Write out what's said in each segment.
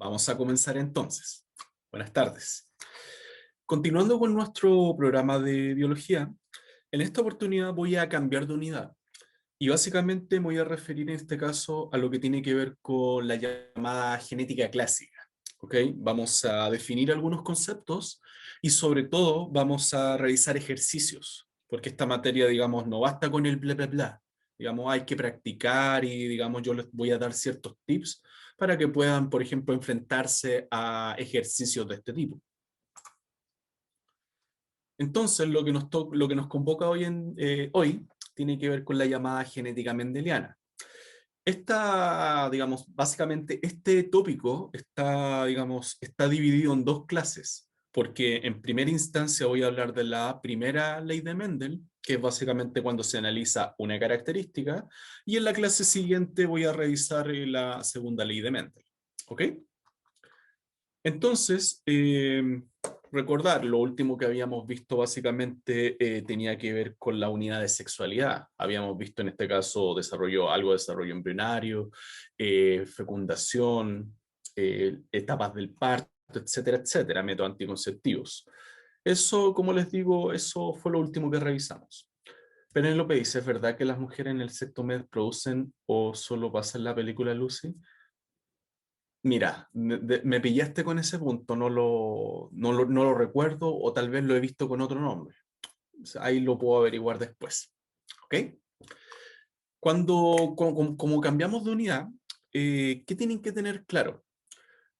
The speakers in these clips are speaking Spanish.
Vamos a comenzar entonces. Buenas tardes. Continuando con nuestro programa de biología, en esta oportunidad voy a cambiar de unidad y básicamente me voy a referir en este caso a lo que tiene que ver con la llamada genética clásica. ¿Ok? Vamos a definir algunos conceptos y sobre todo vamos a realizar ejercicios, porque esta materia, digamos, no basta con el bla, bla, bla. Digamos, hay que practicar y, digamos, yo les voy a dar ciertos tips para que puedan, por ejemplo, enfrentarse a ejercicios de este tipo. Entonces, lo que nos convoca hoy tiene que ver con la llamada genética mendeliana. Digamos, básicamente este tópico está dividido en dos clases, porque en primera instancia voy a hablar de la primera ley de Mendel, que es básicamente cuando se analiza una característica, y en la clase siguiente voy a revisar la segunda ley de Mendel. ¿Ok? Entonces, recordar, lo último que habíamos visto básicamente tenía que ver con la unidad de sexualidad. Habíamos visto en este caso algo de desarrollo embrionario, fecundación, etapas del parto, etcétera, etcétera, métodos anticonceptivos. Eso, como les digo, eso fue lo último que revisamos. Penélope dice, ¿es verdad que las mujeres en el sexto mes producen o solo pasa en la película Lucy? Mira, me pillaste con ese punto, no lo recuerdo o tal vez lo he visto con otro nombre. O sea, ahí lo puedo averiguar después. ¿Ok? Como cambiamos de unidad, ¿qué tienen que tener claro?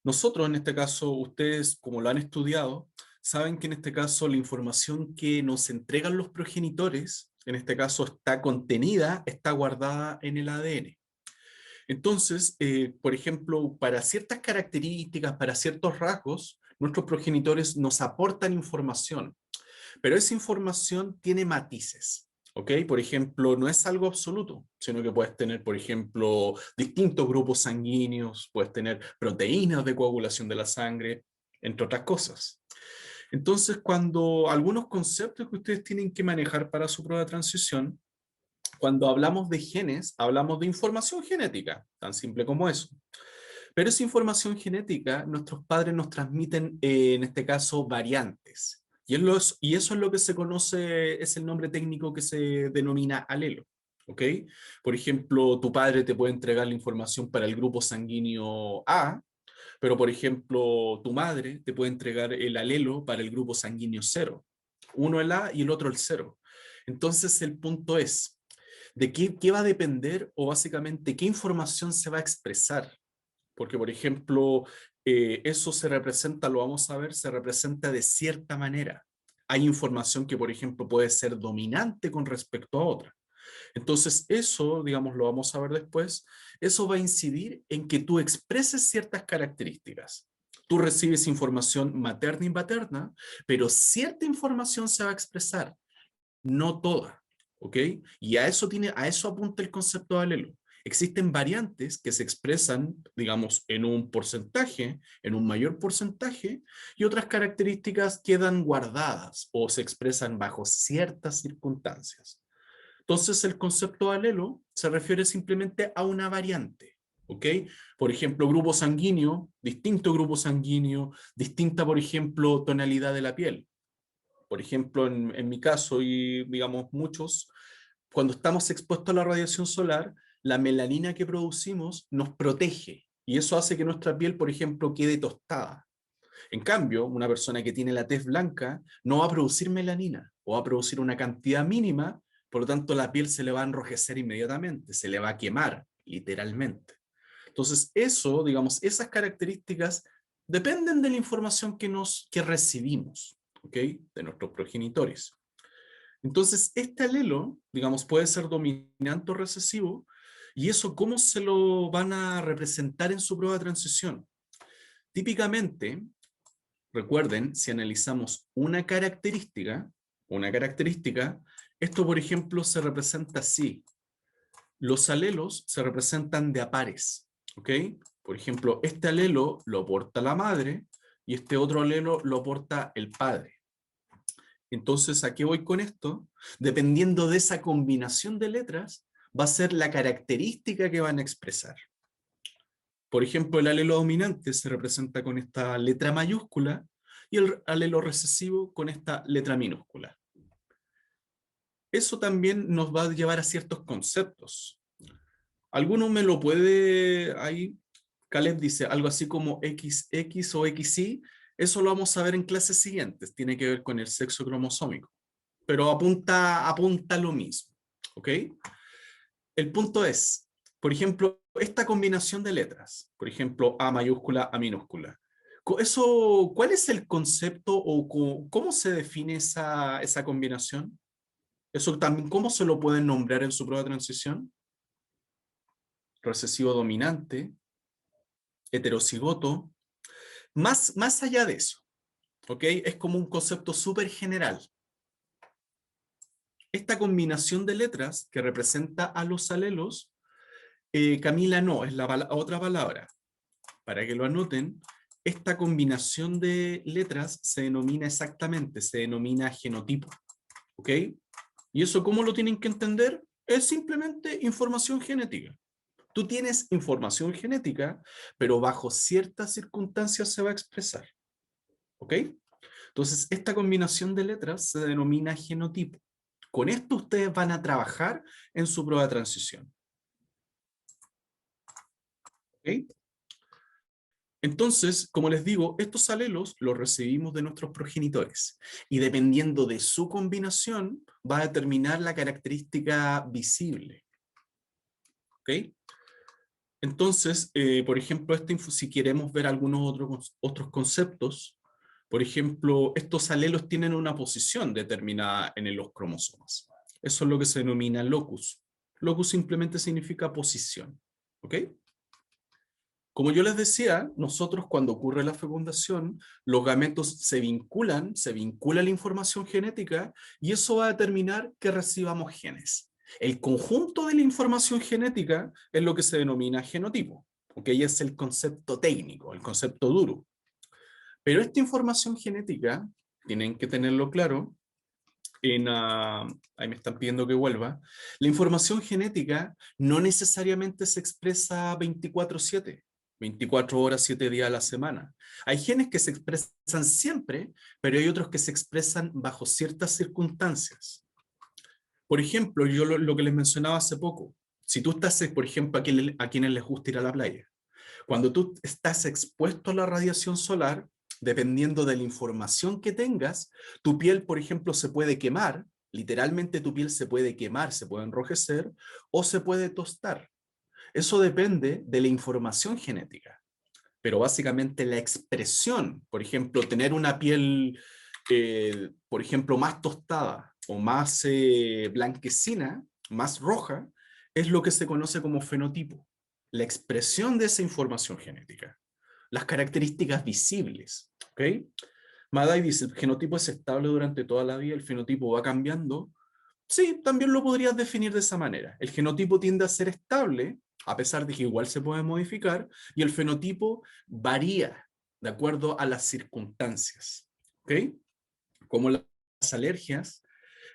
Nosotros, en este caso, ustedes, como lo han estudiado, saben que en este caso la información que nos entregan los progenitores, en este caso está contenida, está guardada en el ADN. Entonces, por ejemplo, para ciertas características, para ciertos rasgos, nuestros progenitores nos aportan información, pero esa información tiene matices. ¿Ok? Por ejemplo, no es algo absoluto, sino que puedes tener, por ejemplo, distintos grupos sanguíneos, puedes tener proteínas de coagulación de la sangre, entre otras cosas. Entonces, cuando algunos conceptos que ustedes tienen que manejar para su prueba de transición, cuando hablamos de genes, hablamos de información genética, tan simple como eso. Pero esa información genética, nuestros padres nos transmiten, en este caso, variantes. Y eso es lo que se conoce, es el nombre técnico que se denomina alelo. ¿Ok? Por ejemplo, tu padre te puede entregar la información para el grupo sanguíneo A, pero por ejemplo, tu madre te puede entregar el alelo para el grupo sanguíneo 0. Uno el A y el otro el 0. Entonces, el punto es, ¿de qué va a depender o básicamente qué información se va a expresar? Porque, por ejemplo, eso se representa, lo vamos a ver, se representa de cierta manera. Hay información que, por ejemplo, puede ser dominante con respecto a otra. Entonces, eso, digamos, lo vamos a ver después, eso va a incidir en que tú expreses ciertas características. Tú recibes información materna y paterna, pero cierta información se va a expresar, no toda. ¿Ok? Y a eso apunta el concepto de alelo. Existen variantes que se expresan, digamos, en un porcentaje, en un mayor porcentaje, y otras características quedan guardadas o se expresan bajo ciertas circunstancias. Entonces, el concepto de alelo se refiere simplemente a una variante. ¿Ok? Por ejemplo, grupo sanguíneo, distinto grupo sanguíneo, distinta, por ejemplo, tonalidad de la piel. Por ejemplo, en mi caso y digamos muchos, cuando estamos expuestos a la radiación solar, la melanina que producimos nos protege y eso hace que nuestra piel, por ejemplo, quede tostada. En cambio, una persona que tiene la tez blanca no va a producir melanina o va a producir una cantidad mínima, por lo tanto la piel se le va a enrojecer inmediatamente, se le va a quemar, literalmente. Entonces, eso, digamos, esas características dependen de la información que recibimos, ¿ok? De nuestros progenitores. Entonces, este alelo, digamos, puede ser dominante o recesivo, y eso, ¿cómo se lo van a representar en su prueba de transición? Típicamente, recuerden, si analizamos una característica, esto, por ejemplo, se representa así. Los alelos se representan de a pares, ¿ok? Por ejemplo, este alelo lo porta la madre y este otro alelo lo porta el padre. Entonces, ¿a qué voy con esto? Dependiendo de esa combinación de letras, va a ser la característica que van a expresar. Por ejemplo, el alelo dominante se representa con esta letra mayúscula y el alelo recesivo con esta letra minúscula. Eso también nos va a llevar a ciertos conceptos. ¿Alguno me lo puede ahí? Caleb dice algo así como XX o XY. Eso lo vamos a ver en clases siguientes. Tiene que ver con el sexo cromosómico. Pero apunta a lo mismo. ¿Ok? El punto es, por ejemplo, esta combinación de letras. Por ejemplo, A mayúscula, A minúscula. Eso, ¿cuál es el concepto o cómo se define esa combinación? Eso también, ¿cómo se lo pueden nombrar en su prueba de transición? Recesivo dominante, heterocigoto. Más allá de eso, ¿ok? Es como un concepto súper general. Esta combinación de letras que representa a los alelos, Camila, no, es la otra palabra. Para que lo anoten, esta combinación de letras se denomina exactamente, se denomina genotipo, ¿ok? ¿Y eso cómo lo tienen que entender? Es simplemente información genética. Tú tienes información genética, pero bajo ciertas circunstancias se va a expresar, ¿ok? Entonces, esta combinación de letras se denomina genotipo. Con esto ustedes van a trabajar en su prueba de transición, ¿ok? Entonces, como les digo, estos alelos los recibimos de nuestros progenitores y dependiendo de su combinación va a determinar la característica visible, ¿ok? Entonces, por ejemplo, si queremos ver algunos otros conceptos, por ejemplo, estos alelos tienen una posición determinada en los cromosomas. Eso es lo que se denomina locus. Locus simplemente significa posición, ¿ok? Como yo les decía, nosotros cuando ocurre la fecundación, los gametos se vincula la información genética y eso va a determinar que recibamos genes. El conjunto de la información genética es lo que se denomina genotipo, porque ahí es el concepto técnico, el concepto duro. Pero esta información genética, tienen que tenerlo claro, ahí me están pidiendo que vuelva, la información genética no necesariamente se expresa 24/7, 24 horas, 7 días a la semana. Hay genes que se expresan siempre, pero hay otros que se expresan bajo ciertas circunstancias. Por ejemplo, yo lo que les mencionaba hace poco, si tú estás, por ejemplo, a quienes les gusta ir a la playa, cuando tú estás expuesto a la radiación solar, dependiendo de la información que tengas, tu piel, por ejemplo, se puede quemar, literalmente tu piel se puede quemar, se puede enrojecer o se puede tostar. Eso depende de la información genética, pero básicamente la expresión, por ejemplo, tener una piel, por ejemplo, más tostada o más blanquecina, más roja, es lo que se conoce como fenotipo. La expresión de esa información genética, las características visibles, ¿ok? Madai dice, el genotipo es estable durante toda la vida, el fenotipo va cambiando. Sí, también lo podrías definir de esa manera. El genotipo tiende a ser estable, a pesar de que igual se puede modificar, y el fenotipo varía de acuerdo a las circunstancias. ¿Ok? Como las alergias,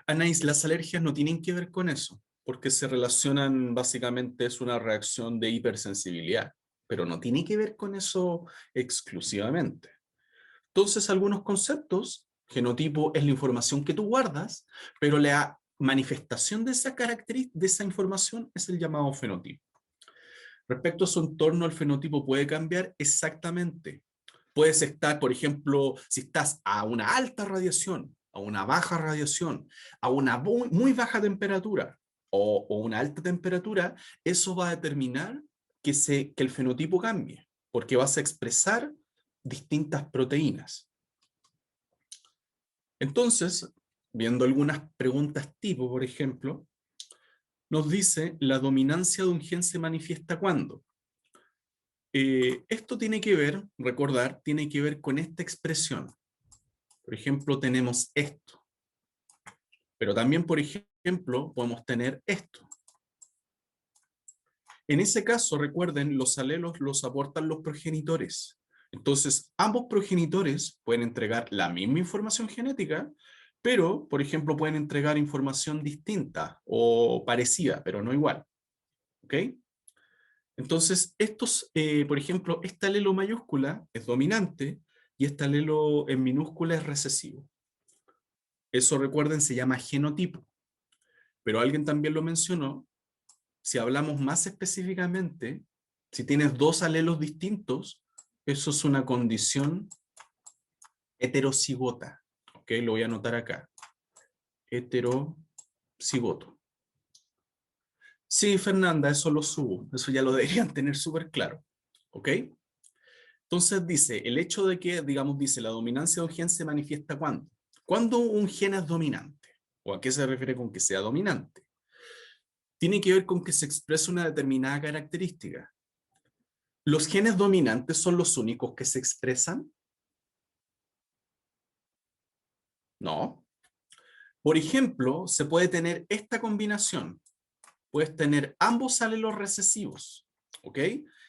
Anaís, las alergias no tienen que ver con eso, porque se relacionan, básicamente es una reacción de hipersensibilidad, pero no tiene que ver con eso exclusivamente. Entonces, algunos conceptos, genotipo es la información que tú guardas, pero la manifestación de esa característica, de esa información, es el llamado fenotipo. Respecto a su entorno, el fenotipo puede cambiar exactamente. Puedes estar, por ejemplo, si estás a una alta radiación, a una baja radiación, a una muy baja temperatura o una alta temperatura, eso va a determinar que el fenotipo cambie, porque vas a expresar distintas proteínas. Entonces, viendo algunas preguntas tipo, por ejemplo, nos dice, ¿la dominancia de un gen se manifiesta cuándo? Esto tiene que ver, recordar, tiene que ver con esta expresión. Por ejemplo, tenemos esto. Pero también, por ejemplo, podemos tener esto. En ese caso, recuerden, los alelos los aportan los progenitores. Entonces, ambos progenitores pueden entregar la misma información genética, pero, por ejemplo, pueden entregar información distinta o parecida, pero no igual. ¿Ok? Entonces, por ejemplo, esta alelo mayúscula es dominante y esta alelo en minúscula es recesivo. Eso, recuerden, se llama genotipo. Pero alguien también lo mencionó, si hablamos más específicamente, si tienes dos alelos distintos, eso es una condición heterocigota. ¿Ok? Lo voy a anotar acá. Heterocigoto. Sí, Fernanda, eso lo subo. Eso ya lo deberían tener súper claro. ¿Ok? Entonces dice, el hecho de que, digamos, dice, la dominancia de un gen se manifiesta ¿cuándo? ¿Cuándo un gen es dominante? ¿O a qué se refiere con que sea dominante? Tiene que ver con que se expresa una determinada característica. ¿Los genes dominantes son los únicos que se expresan? No. Por ejemplo, se puede tener esta combinación. Puedes tener ambos alelos recesivos. ¿Ok?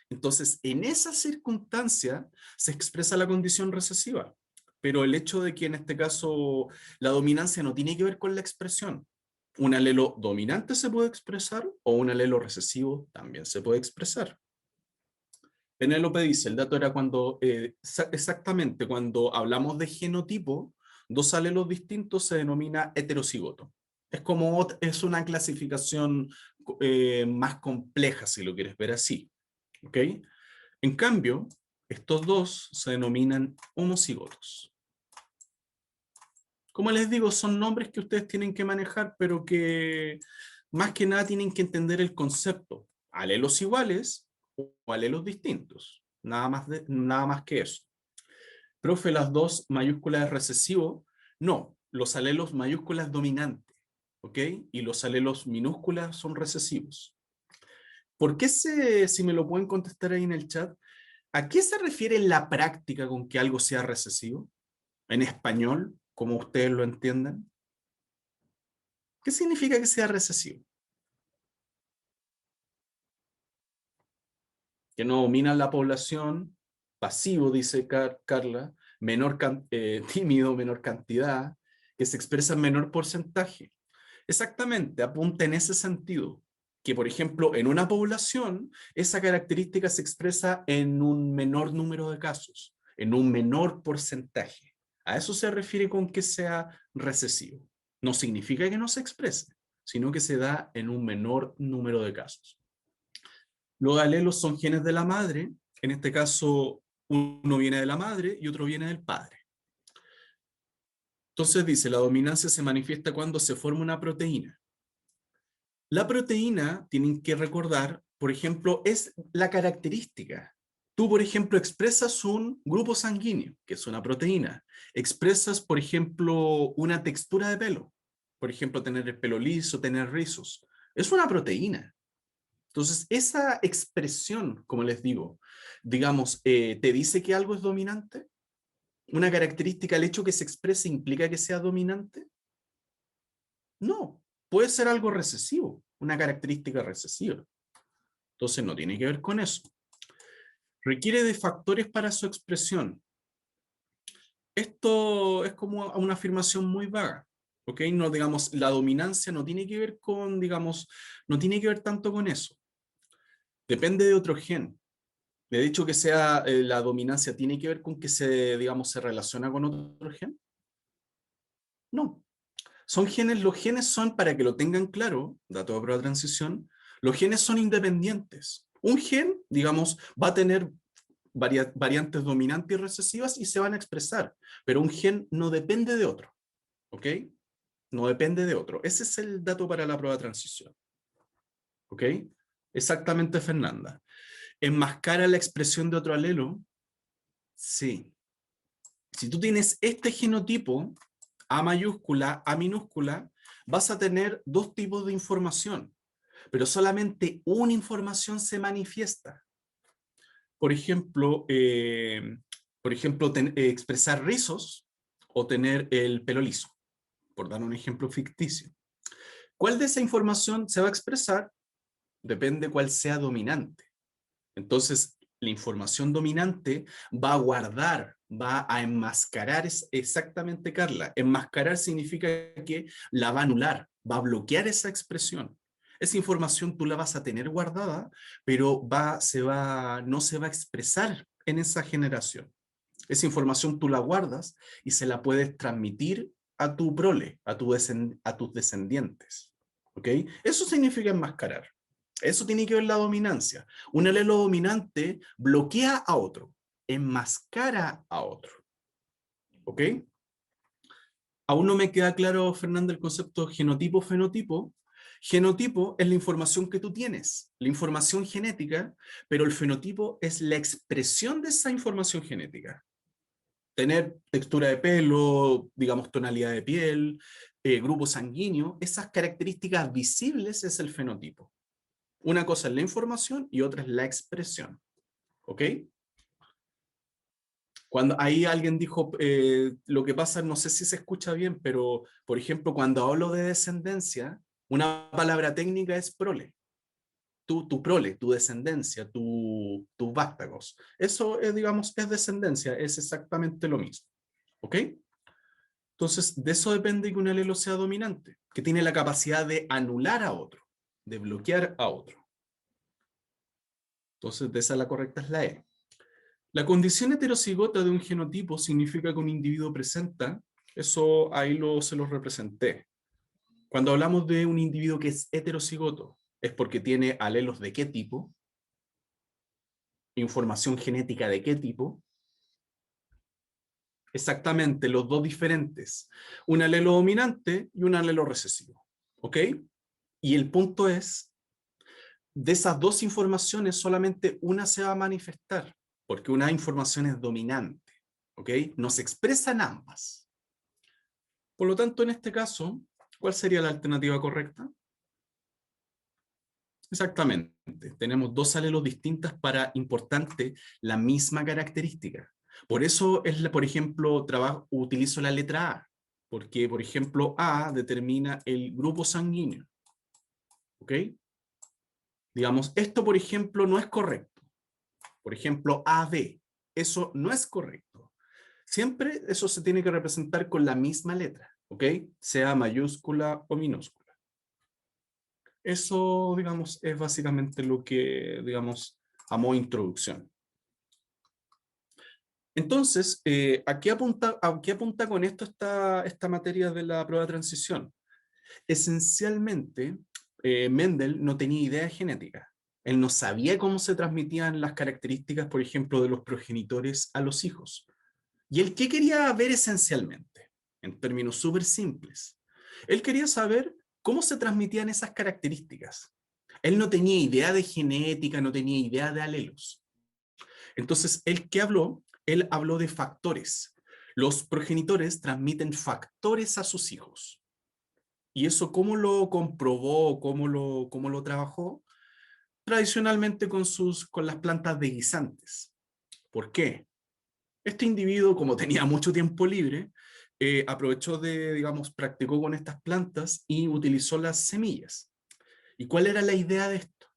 Entonces, en esa circunstancia se expresa la condición recesiva. Pero el hecho de que en este caso la dominancia no tiene que ver con la expresión. Un alelo dominante se puede expresar o un alelo recesivo también se puede expresar. Penélope dice, el dato era cuando, exactamente, cuando hablamos de genotipo, dos alelos distintos se denomina heterocigoto. Es una clasificación más compleja, si lo quieres ver así. ¿Ok? En cambio, estos dos se denominan homocigotos. Como les digo, son nombres que ustedes tienen que manejar, pero que más que nada tienen que entender el concepto. Alelos iguales o alelos distintos. Nada más que eso. Profe, las dos mayúsculas es recesivo. No, los alelos mayúsculas dominante, ¿ok? Y los alelos minúsculas son recesivos. ¿Por qué si me lo pueden contestar ahí en el chat, a qué se refiere en la práctica con que algo sea recesivo? En español, como ustedes lo entiendan. ¿Qué significa que sea recesivo? Que no domina la población, pasivo, dice Carla, tímido, menor cantidad, que se expresa en menor porcentaje. Exactamente, apunta en ese sentido, que por ejemplo en una población esa característica se expresa en un menor número de casos, en un menor porcentaje. A eso se refiere con que sea recesivo. No significa que no se exprese, sino que se da en un menor número de casos. Los alelos son genes de la madre, en este caso uno viene de la madre y otro viene del padre. Entonces dice, la dominancia se manifiesta cuando se forma una proteína. La proteína, tienen que recordar, por ejemplo, es la característica. Tú, por ejemplo, expresas un grupo sanguíneo, que es una proteína. Expresas, por ejemplo, una textura de pelo. Por ejemplo, tener el pelo liso, tener rizos. Es una proteína. Entonces, esa expresión, como les digo, digamos, ¿te dice que algo es dominante? ¿Una característica, el hecho que se exprese implica que sea dominante? No, puede ser algo recesivo, una característica recesiva. Entonces, no tiene que ver con eso. Requiere de factores para su expresión. Esto es como una afirmación muy vaga. ¿Ok? No, digamos, la dominancia no tiene que ver con, digamos, no tiene que ver tanto con eso. Depende de otro gen. De hecho, que sea la dominancia tiene que ver con que digamos, se relaciona con otro gen. No. Los genes son, para que lo tengan claro, dato de prueba de transición, los genes son independientes. Un gen, digamos, va a tener variantes dominantes y recesivas y se van a expresar, pero un gen no depende de otro. ¿Ok? No depende de otro. Ese es el dato para la prueba de transición. ¿Ok? Exactamente, Fernanda. ¿Enmascara la expresión de otro alelo? Sí. Si tú tienes este genotipo, A mayúscula, A minúscula, vas a tener dos tipos de información, pero solamente una información se manifiesta. Por ejemplo, expresar rizos o tener el pelo liso, por dar un ejemplo ficticio. ¿Cuál de esa información se va a expresar? Depende cuál sea dominante. Entonces, la información dominante va a guardar, va a enmascarar, exactamente, Carla. Enmascarar significa que la va a anular, va a bloquear esa expresión. Esa información tú la vas a tener guardada, pero no se va a expresar en esa generación. Esa información tú la guardas y se la puedes transmitir a tu prole, a tus descendientes. ¿Ok? Eso significa enmascarar. Eso tiene que ver la dominancia. Un alelo dominante bloquea a otro, enmascara a otro. ¿Ok? Aún no me queda claro, Fernando, el concepto genotipo-fenotipo. Genotipo es la información que tú tienes, la información genética, pero el fenotipo es la expresión de esa información genética. Tener textura de pelo, digamos tonalidad de piel, grupo sanguíneo, esas características visibles es el fenotipo. Una cosa es la información y otra es la expresión. ¿Ok? Cuando ahí alguien dijo, lo que pasa, no sé si se escucha bien, pero por ejemplo, cuando hablo de descendencia, una palabra técnica es prole. Tu prole, tu descendencia, tus vástagos. Eso es, digamos, es descendencia, es exactamente lo mismo. ¿Ok? Entonces, de eso depende que un alelo sea dominante, que tiene la capacidad de anular a otro, de bloquear a otro. Entonces, de esa la correcta es la E. La condición heterocigota de un genotipo significa que un individuo presenta, eso ahí se lo representé. Cuando hablamos de un individuo que es heterocigoto, es porque tiene alelos de qué tipo, información genética de qué tipo, exactamente los dos diferentes, un alelo dominante y un alelo recesivo. ¿Ok? Y el punto es, de esas dos informaciones solamente una se va a manifestar, porque una información es dominante. ¿Ok? No se expresan ambas. Por lo tanto, en este caso, ¿cuál sería la alternativa correcta? Exactamente. Tenemos dos alelos distintas para, importante, la misma característica. Por eso, por ejemplo, utilizo la letra A, porque, por ejemplo, A determina el grupo sanguíneo. ¿Ok? Digamos, esto, por ejemplo, no es correcto. Por ejemplo, AB. Eso no es correcto. Siempre eso se tiene que representar con la misma letra. ¿Ok? Sea mayúscula o minúscula. Eso, digamos, es básicamente lo que, digamos, a modo de introducción. Entonces, ¿a qué apunta con esto esta materia de la prueba de transición? Esencialmente, Mendel no tenía idea de genética. Él no sabía cómo se transmitían las características, por ejemplo, de los progenitores a los hijos. ¿Y él qué quería ver esencialmente? En términos súper simples. Él quería saber cómo se transmitían esas características. Él no tenía idea de genética, no tenía idea de alelos. Entonces, ¿él qué habló? Él habló de factores. Los progenitores transmiten factores a sus hijos. ¿Y eso cómo lo comprobó, cómo lo trabajó? Tradicionalmente con las plantas de guisantes. ¿Por qué? Este individuo, como tenía mucho tiempo libre, aprovechó digamos, practicó con estas plantas y utilizó las semillas. ¿Y cuál era la idea de esto?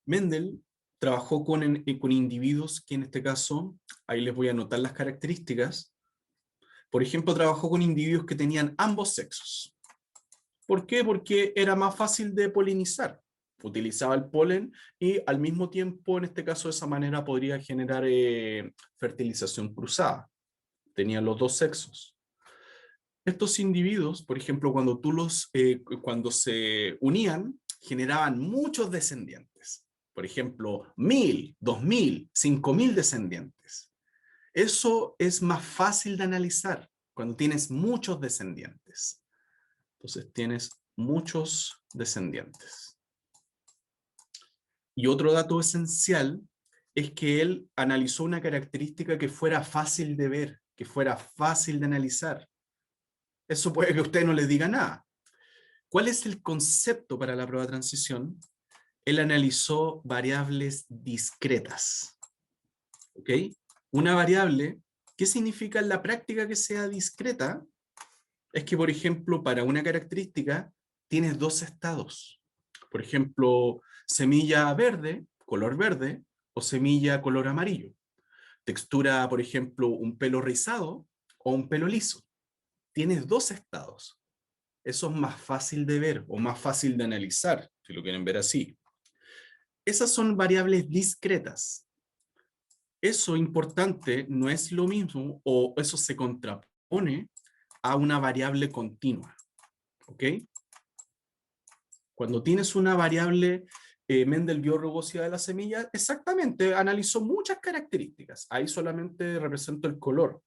Mendel trabajó con individuos que en este caso, ahí les voy a anotar las características. Por ejemplo, trabajó con individuos que tenían ambos sexos. ¿Por qué? Porque era más fácil de polinizar. Utilizaba el polen y al mismo tiempo, en este caso, de esa manera podría generar fertilización cruzada. Tenían los dos sexos. Estos individuos, por ejemplo, cuando se unían, generaban muchos descendientes. Por ejemplo, 1000, 2000, 5000 descendientes. Eso es más fácil de analizar cuando tienes muchos descendientes. Entonces tienes muchos descendientes. Y otro dato esencial es que él analizó una característica que fuera fácil de ver, que fuera fácil de analizar. Eso puede que a usted no le diga nada. ¿Cuál es el concepto para la prueba de transición? Él analizó variables discretas. ¿Ok? Una variable, ¿qué significa en la práctica que sea discreta? Es que, por ejemplo, para una característica tienes dos estados. Por ejemplo, semilla verde, color verde, o semilla color amarillo. Textura, por ejemplo, un pelo rizado o un pelo liso. Tienes dos estados. Eso es más fácil de ver o más fácil de analizar, si lo quieren ver así. Esas son variables discretas. Eso importante no es lo mismo o eso se contrapone a una variable continua. ¿Ok? Cuando tienes una variable, Mendel vio rugosidad de la semilla, exactamente, analizó muchas características. Ahí solamente represento el color,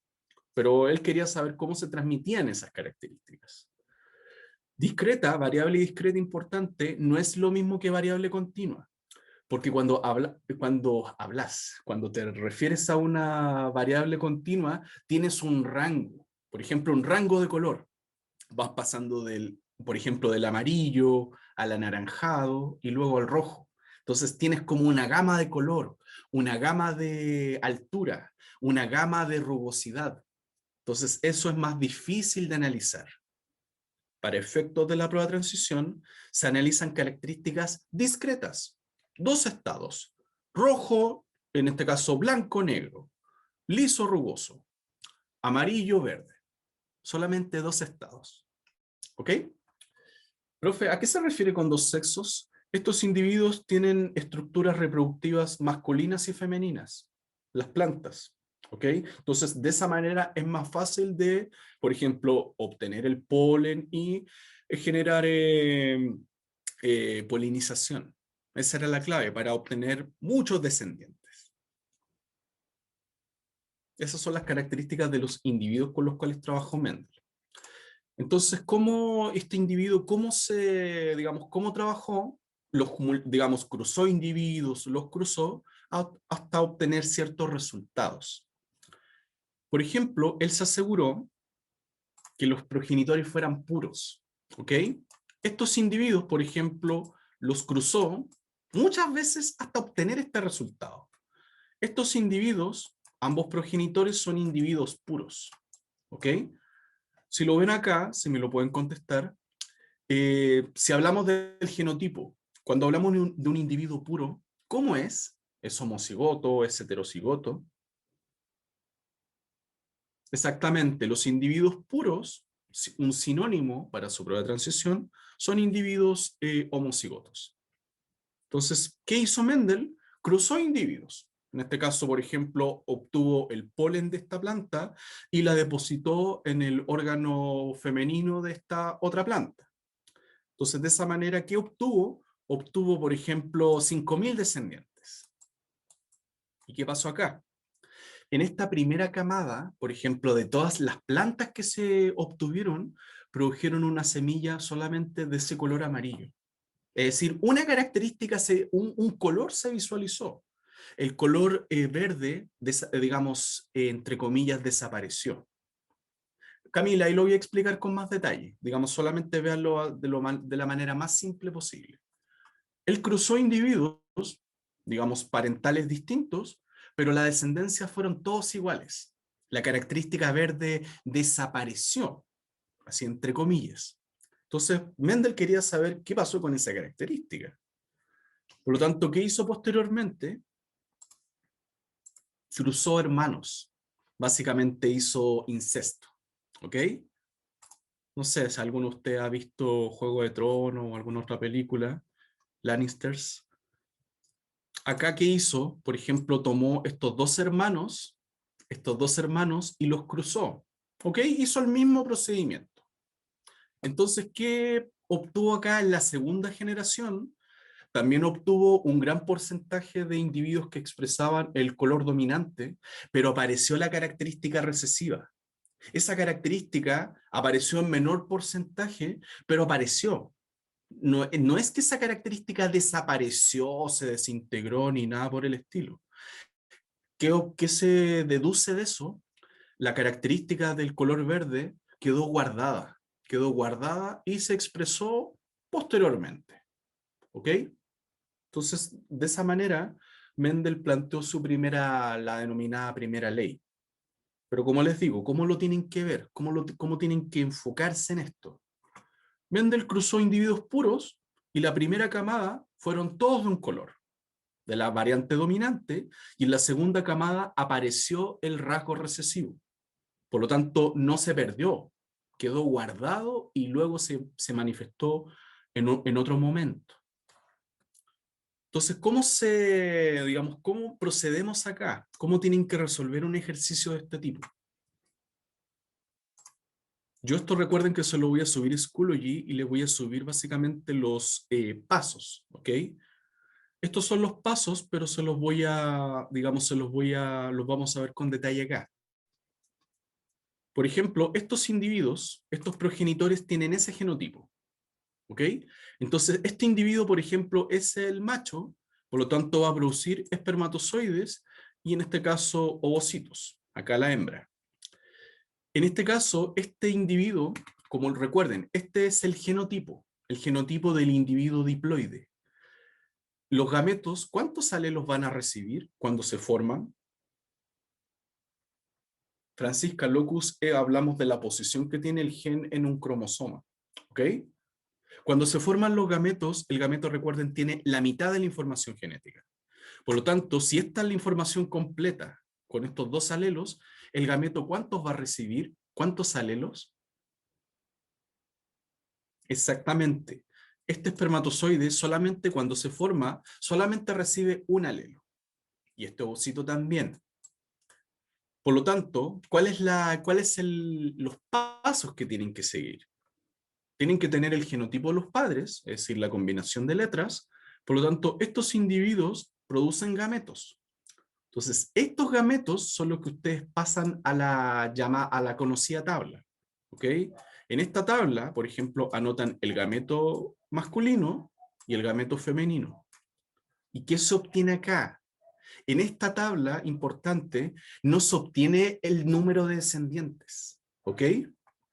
pero él quería saber cómo se transmitían esas características. Discreta, variable discreta importante, no es lo mismo que variable continua. Porque cuando te refieres a una variable continua, tienes un rango. Por ejemplo, un rango de color. Vas pasando por ejemplo, del amarillo al anaranjado y luego al rojo. Entonces tienes como una gama de color, una gama de altura, una gama de rugosidad. Entonces eso es más difícil de analizar. Para efectos de la prueba de transición, se analizan características discretas. Dos estados, rojo, en este caso blanco, negro, liso, rugoso, amarillo, verde. Solamente dos estados. ¿Ok? Profe, ¿a qué se refiere con dos sexos? Estos individuos tienen estructuras reproductivas masculinas y femeninas, las plantas. ¿Ok? Entonces, de esa manera es más fácil de, por ejemplo, obtener el polen y generar polinización. Esa era la clave para obtener muchos descendientes. Esas son las características de los individuos con los cuales trabajó Mendel. Entonces, ¿cómo este individuo, cómo trabajó? Digamos, cruzó individuos, los cruzó hasta obtener ciertos resultados. Por ejemplo, él se aseguró que los progenitores fueran puros, ¿ok? Estos individuos, por ejemplo, los cruzó muchas veces hasta obtener este resultado. Estos individuos, ambos progenitores, son individuos puros, ¿ok? Si lo ven acá, si me lo pueden contestar, si hablamos del genotipo, cuando hablamos de un individuo puro, ¿cómo es? ¿Es homocigoto? ¿Es heterocigoto? Exactamente, los individuos puros, un sinónimo para su prueba de transición, son individuos homocigotos. Entonces, ¿qué hizo Mendel? Cruzó individuos. En este caso, por ejemplo, obtuvo el polen de esta planta y la depositó en el órgano femenino de esta otra planta. Entonces, de esa manera, ¿qué obtuvo? Obtuvo, por ejemplo, 5.000 descendientes. ¿Y qué pasó acá? En esta primera camada, por ejemplo, de todas las plantas que se obtuvieron, produjeron una semilla solamente de ese color amarillo. Es decir, una característica, un color se visualizó. El color verde, digamos, entre comillas, desapareció. Camila, ahí lo voy a explicar con más detalle. Digamos, solamente véanlo de la manera más simple posible. Él cruzó individuos, digamos, parentales distintos, pero la descendencia fueron todos iguales. La característica verde desapareció, así entre comillas. Entonces, Mendel quería saber qué pasó con esa característica. Por lo tanto, ¿qué hizo posteriormente? Cruzó hermanos. Básicamente hizo incesto. ¿Ok? No sé si alguno de ustedes ha visto Juego de Tronos o alguna otra película, Lannisters. Acá, ¿qué hizo? Por ejemplo, tomó estos dos hermanos y los cruzó. ¿Ok? Hizo el mismo procedimiento. Entonces, ¿qué obtuvo acá en la segunda generación? También obtuvo un gran porcentaje de individuos que expresaban el color dominante, pero apareció la característica recesiva. Esa característica apareció en menor porcentaje, pero apareció. No, no es que esa característica desapareció, se desintegró, ni nada por el estilo. ¿Qué se deduce de eso? La característica del color verde quedó guardada y se expresó posteriormente. ¿Ok? Entonces, de esa manera, Mendel planteó la denominada primera ley. Pero como les digo, ¿cómo lo tienen que ver? ¿Cómo tienen que enfocarse en esto? Mendel cruzó individuos puros y la primera camada fueron todos de un color, de la variante dominante, y en la segunda camada apareció el rasgo recesivo. Por lo tanto, no se perdió. quedó guardado y luego se manifestó en otro momento. Entonces, digamos, cómo procedemos acá? ¿Cómo tienen que resolver un ejercicio de este tipo? Yo esto recuerden que se lo voy a subir a Schoology y les voy a subir básicamente los pasos, ¿ok? Estos son los pasos, pero se los voy a, digamos, los vamos a ver con detalle acá. Por ejemplo, estos individuos, estos progenitores tienen ese genotipo, ¿ok? Entonces, este individuo, por ejemplo, es el macho, por lo tanto va a producir espermatozoides y en este caso ovocitos, acá la hembra. En este caso, este individuo, como recuerden, este es el genotipo del individuo diploide. Los gametos, ¿cuántos alelos van a recibir cuando se forman? Francisca Locus, hablamos de la posición que tiene el gen en un cromosoma, ¿ok? Cuando se forman los gametos, el gameto, recuerden, tiene la mitad de la información genética. Por lo tanto, si esta es la información completa con estos dos alelos, el gameto, ¿cuántos va a recibir? ¿Cuántos alelos? Exactamente. Este espermatozoide solamente cuando se forma, solamente recibe un alelo. Y este ovocito también. Por lo tanto, ¿cuáles los pasos que tienen que seguir? Tienen que tener el genotipo de los padres, es decir, la combinación de letras. Por lo tanto, estos individuos producen gametos. Entonces, estos gametos son los que ustedes pasan a la conocida tabla. ¿Ok? En esta tabla, por ejemplo, anotan el gameto masculino y el gameto femenino. ¿Y qué se obtiene acá? En esta tabla importante no se obtiene el número de descendientes. ¿Ok?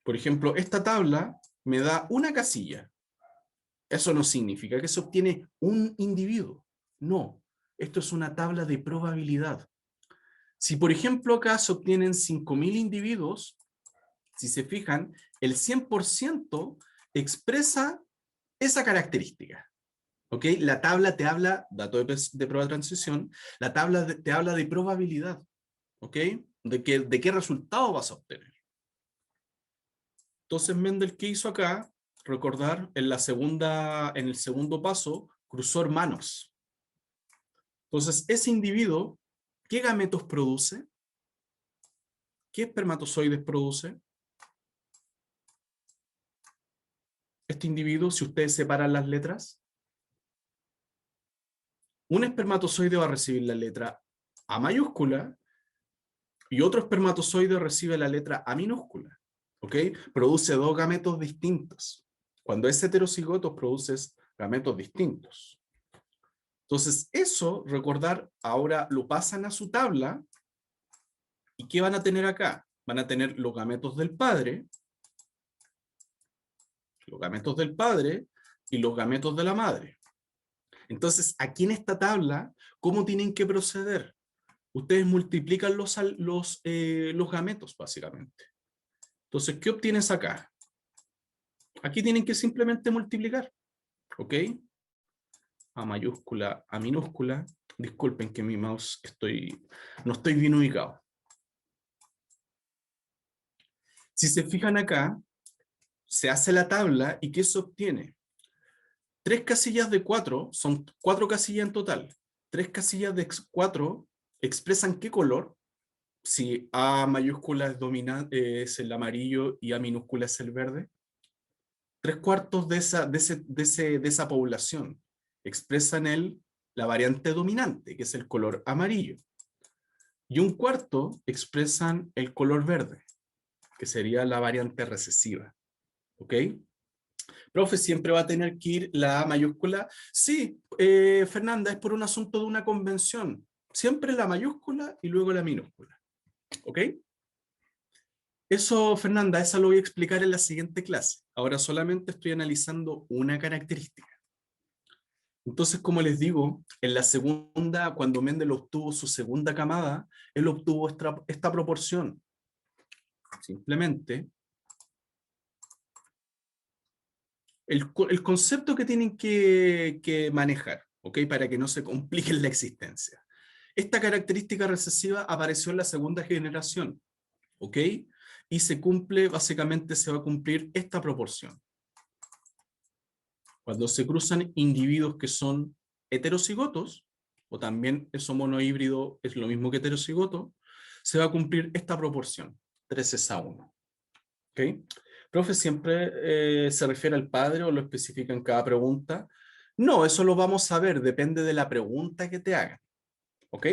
Por ejemplo, esta tabla me da una casilla. Eso no significa que se obtiene un individuo. No, esto es una tabla de probabilidad. Si por ejemplo acá se obtienen 5.000 individuos, si se fijan, el 100% expresa esa característica. ¿Ok? La tabla te habla, dato de prueba de transición, la tabla te habla de probabilidad. ¿Ok? De qué resultado vas a obtener. Entonces Mendel, ¿qué hizo acá? Recordar, en el segundo paso, cruzó hermanos. Entonces, ese individuo, ¿qué gametos produce? ¿Qué espermatozoides produce? Este individuo, si ustedes separan las letras, un espermatozoide va a recibir la letra A mayúscula y otro espermatozoide recibe la letra A minúscula. ¿Ok? Produce dos gametos distintos. Cuando es heterocigoto, produces gametos distintos. Entonces, eso, recordar, ahora lo pasan a su tabla. ¿Y qué van a tener acá? Van a tener los gametos del padre y los gametos de la madre. Entonces, aquí en esta tabla, ¿cómo tienen que proceder? Ustedes multiplican los gametos, básicamente. Entonces, ¿qué obtienes acá? Aquí tienen que simplemente multiplicar, ¿ok? A mayúscula, A minúscula. Disculpen que mi mouse no estoy bien ubicado. Si se fijan acá, se hace la tabla y ¿qué se obtiene? 3 casillas de 4, son 4 casillas en total. 3 casillas de 4 expresan qué color. Si A mayúscula es el amarillo y A minúscula es el verde. 3/4 de esa población expresan la variante dominante, que es el color amarillo. Y 1/4 expresan el color verde, que sería la variante recesiva. ¿Ok? Profe, ¿siempre va a tener que ir la A mayúscula? Sí, Fernanda, es por un asunto de una convención. Siempre la mayúscula y luego la minúscula. ¿Ok? Eso, Fernanda, eso lo voy a explicar en la siguiente clase. Ahora solamente estoy analizando una característica. Entonces, como les digo, en la segunda, cuando Mendel obtuvo su segunda camada, él obtuvo esta proporción. Simplemente, el concepto que tienen que manejar, ¿ok? Para que no se compliquen la existencia. Esta característica recesiva apareció en la segunda generación, ¿ok? y se cumple, básicamente se va a cumplir esta proporción. Cuando se cruzan individuos que son heterocigotos, o también eso monohíbrido es lo mismo que heterocigoto, se va a cumplir esta proporción, 3:1. ¿Ok? Profe, ¿siempre se refiere al padre o lo especifica en cada pregunta? No, eso lo vamos a ver, depende de la pregunta que te hagan. ¿Ok?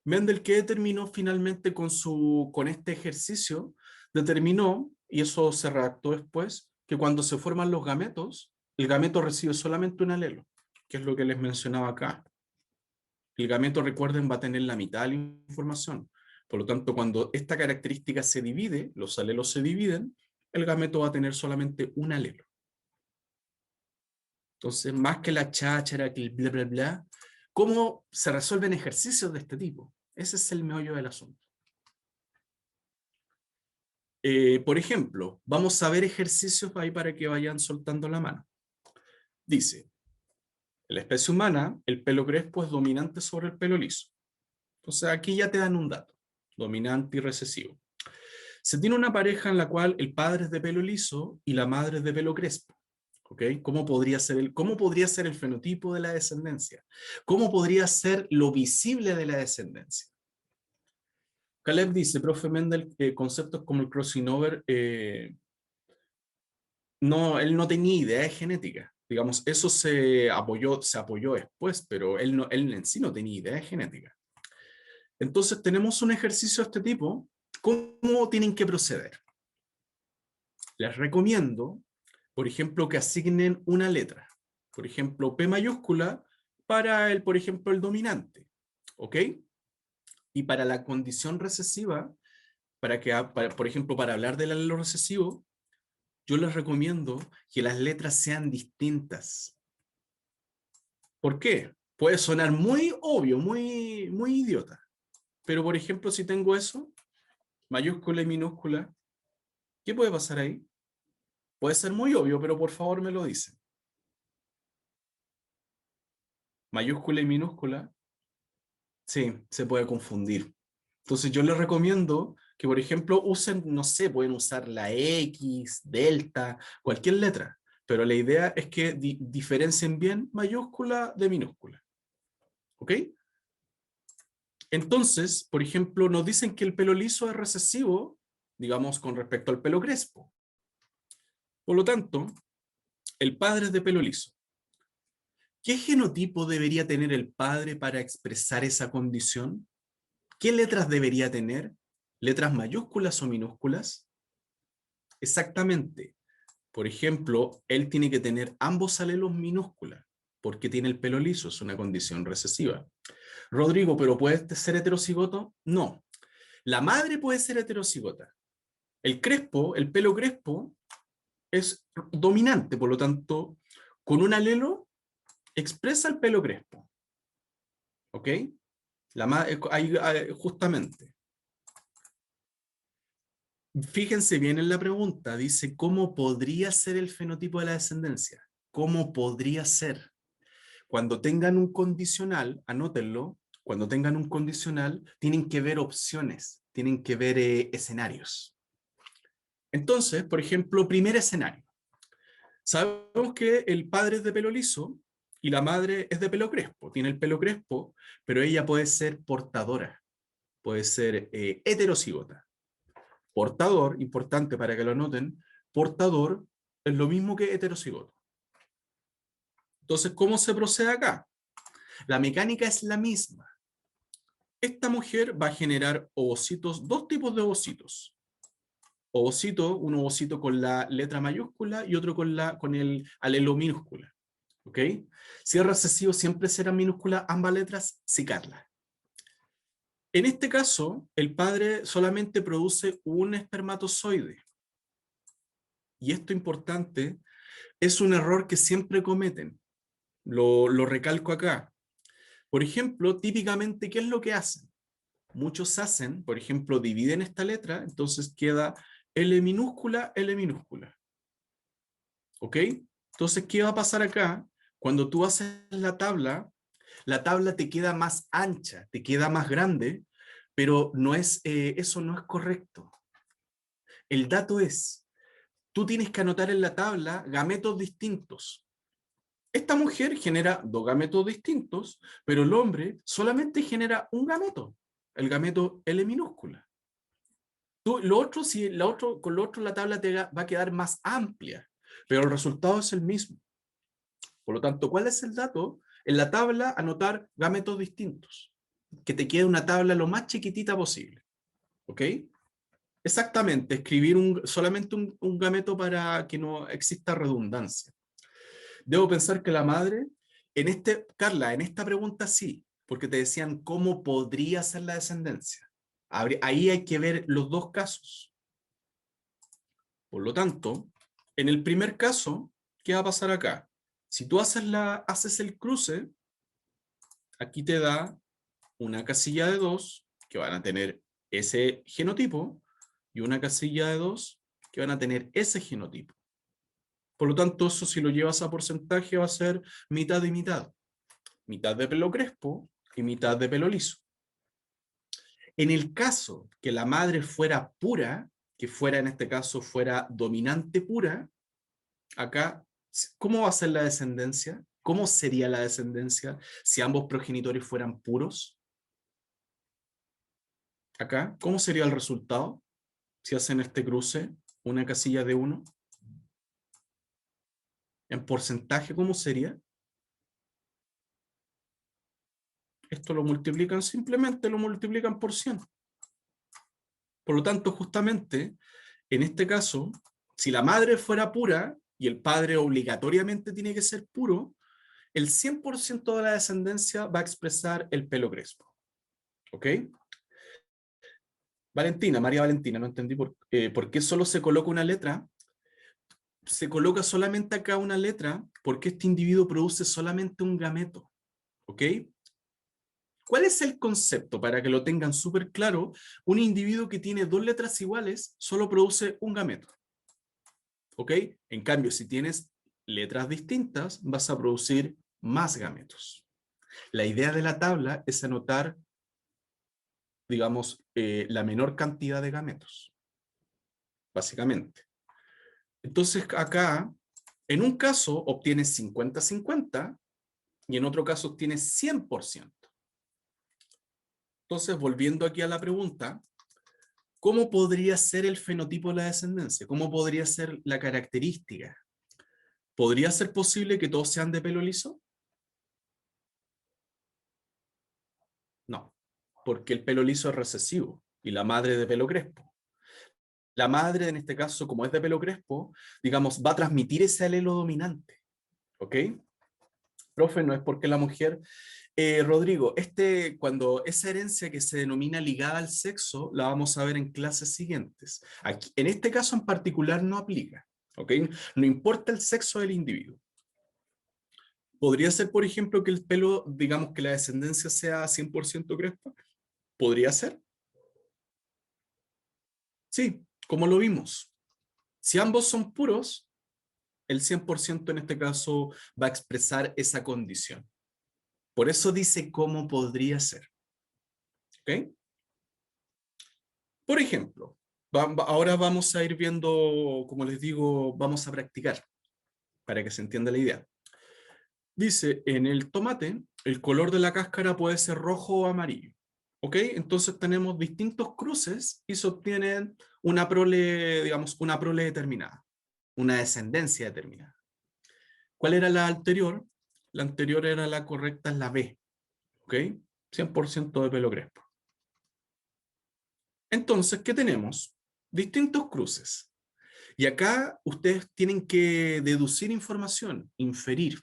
Mendel, ¿qué determinó finalmente con este ejercicio? Determinó, y eso se redactó después, que cuando se forman los gametos, el gameto recibe solamente un alelo, que es lo que les mencionaba acá. El gameto, recuerden, va a tener la mitad de la información. Por lo tanto, cuando esta característica se divide, los alelos se dividen, el gameto va a tener solamente un alelo. Entonces, más que la cháchara, que el bla, bla, bla, ¿cómo se resuelven ejercicios de este tipo? Ese es el meollo del asunto. Por ejemplo, vamos a ver ejercicios ahí para que vayan soltando la mano. Dice, en la especie humana, el pelo crespo es dominante sobre el pelo liso. Entonces aquí ya te dan un dato, dominante y recesivo. Se tiene una pareja en la cual el padre es de pelo liso y la madre es de pelo crespo. ¿Ok? ¿Cómo podría ser el fenotipo de la descendencia? ¿Cómo podría ser lo visible de la descendencia? Caleb dice, profe Mendel, conceptos como el crossing over, no, él no tenía idea de genética. Digamos, eso se apoyó después, pero él en sí no tenía idea de genética. Entonces tenemos un ejercicio de este tipo. ¿Cómo tienen que proceder? Les recomiendo, por ejemplo, que asignen una letra. Por ejemplo, P mayúscula para por ejemplo, el dominante. ¿Ok? Y para la condición recesiva, por ejemplo, para hablar del alelo recesivo, yo les recomiendo que las letras sean distintas. ¿Por qué? Puede sonar muy obvio, muy idiota. Pero, por ejemplo, si tengo eso, mayúscula y minúscula, ¿qué puede pasar ahí? Puede ser muy obvio, pero por favor me lo dicen. Mayúscula y minúscula, sí, se puede confundir. Entonces yo les recomiendo que, por ejemplo, usen, no sé, pueden usar la X, delta, cualquier letra, pero la idea es que diferencien bien mayúscula de minúscula. ¿Ok? Entonces, por ejemplo, nos dicen que el pelo liso es recesivo, digamos, con respecto al pelo crespo. Por lo tanto, el padre es de pelo liso. ¿Qué genotipo debería tener el padre para expresar esa condición? ¿Qué letras debería tener? ¿Letras mayúsculas o minúsculas? Exactamente. Por ejemplo, él tiene que tener ambos alelos minúsculas, porque tiene el pelo liso, es una condición recesiva. Rodrigo, ¿pero puede ser heterocigoto? No. La madre puede ser heterocigota. El crespo, el pelo crespo, es dominante, por lo tanto, con un alelo expresa el pelo crespo. ¿Ok? Justamente. Fíjense bien en la pregunta, dice, ¿cómo podría ser el fenotipo de la descendencia? ¿Cómo podría ser? Cuando tengan un condicional, anótenlo, cuando tengan un condicional, tienen que ver opciones, tienen que ver escenarios. Entonces, por ejemplo, primer escenario. Sabemos que el padre es de pelo liso y la madre es de pelo crespo, tiene el pelo crespo, pero ella puede ser portadora, puede ser heterocigota. Portador, importante para que lo anoten, portador es lo mismo que heterocigoto. Entonces, ¿cómo se procede acá? La mecánica es la misma. Esta mujer va a generar ovocitos, dos tipos de ovocitos. Ovocito, un ovocito con la letra mayúscula y otro con el alelo minúscula. ¿Ok? Si es recesivo, siempre será minúscula ambas letras, sí, Carla. En este caso, el padre solamente produce un espermatozoide. Y esto importante, es un error que siempre cometen. Lo recalco acá. Por ejemplo, típicamente, ¿qué es lo que hacen? Muchos hacen, por ejemplo, dividen esta letra, entonces queda L minúscula, L minúscula. ¿Ok? Entonces, ¿qué va a pasar acá? Cuando tú haces la tabla te queda más ancha, te queda más grande, pero eso no es correcto. El dato es, tú tienes que anotar en la tabla gametos distintos. Esta mujer genera 2 gametos distintos, pero el hombre solamente genera un gameto, el gameto L minúscula. Lo otro, con lo otro la tabla te va a quedar más amplia, pero el resultado es el mismo. Por lo tanto, ¿cuál es el dato? En la tabla anotar gametos distintos, que te quede una tabla lo más chiquitita posible. ¿Ok? Exactamente, escribir solamente un gameto para que no exista redundancia. Debo pensar que la madre, Carla, en esta pregunta sí, porque te decían cómo podría ser la descendencia. Ahí hay que ver los dos casos. Por lo tanto, en el primer caso, ¿qué va a pasar acá? Si tú haces el cruce, aquí te da una casilla de 2 que van a tener ese genotipo y una casilla de 2 que van a tener ese genotipo. Por lo tanto, eso si lo llevas a porcentaje va a ser mitad y mitad. Mitad de pelo crespo y mitad de pelo liso. En el caso que la madre fuera pura, que fuera en este caso fuera dominante pura, acá, ¿cómo va a ser la descendencia? ¿Cómo sería la descendencia si ambos progenitores fueran puros? Acá, ¿cómo sería el resultado si hacen este cruce, una casilla de 1? En porcentaje, ¿cómo sería? Esto lo multiplican, simplemente lo multiplican por 100. Por lo tanto, justamente, en este caso, si la madre fuera pura y el padre obligatoriamente tiene que ser puro, el 100% de la descendencia va a expresar el pelo crespo. ¿Ok? Valentina, María Valentina, no entendí por qué solo se coloca una letra. Se coloca solamente acá una letra porque este individuo produce solamente un gameto. ¿Ok? ¿Cuál es el concepto? Para que lo tengan súper claro, un individuo que tiene 2 letras iguales solo produce un gameto. ¿Ok? En cambio, si tienes letras distintas, vas a producir más gametos. La idea de la tabla es anotar, digamos, la menor cantidad de gametos, básicamente. Entonces, acá, en un caso obtienes 50-50 y en otro caso obtienes 100%. Entonces, volviendo aquí a la pregunta, ¿cómo podría ser el fenotipo de la descendencia? ¿Cómo podría ser la característica? ¿Podría ser posible que todos sean de pelo liso? No, porque el pelo liso es recesivo y la madre de pelo crespo. La madre, en este caso, como es de pelo crespo, digamos, va a transmitir ese alelo dominante. ¿Ok? Profe, no es porque la mujer... Rodrigo, cuando esa herencia que se denomina ligada al sexo, la vamos a ver en clases siguientes. Aquí, en este caso en particular no aplica. ¿Ok? No importa el sexo del individuo. ¿Podría ser, por ejemplo, que el pelo, digamos que la descendencia sea 100% crespa? ¿Podría ser? Sí, como lo vimos. Si ambos son puros, el 100% en este caso va a expresar esa condición. Por eso dice cómo podría ser. ¿Ok? Por ejemplo, ahora vamos a ir viendo, como les digo, vamos a practicar para que se entienda la idea. Dice, en el tomate, el color de la cáscara puede ser rojo o amarillo. ¿Ok? Entonces tenemos distintos cruces y se obtienen una prole, digamos, una prole determinada, una descendencia determinada. ¿Cuál era la anterior? La anterior era la correcta, es la B. ¿Ok? 100% de pelo crespo. Entonces, ¿qué tenemos? Distintos cruces. Y acá ustedes tienen que deducir información, inferir.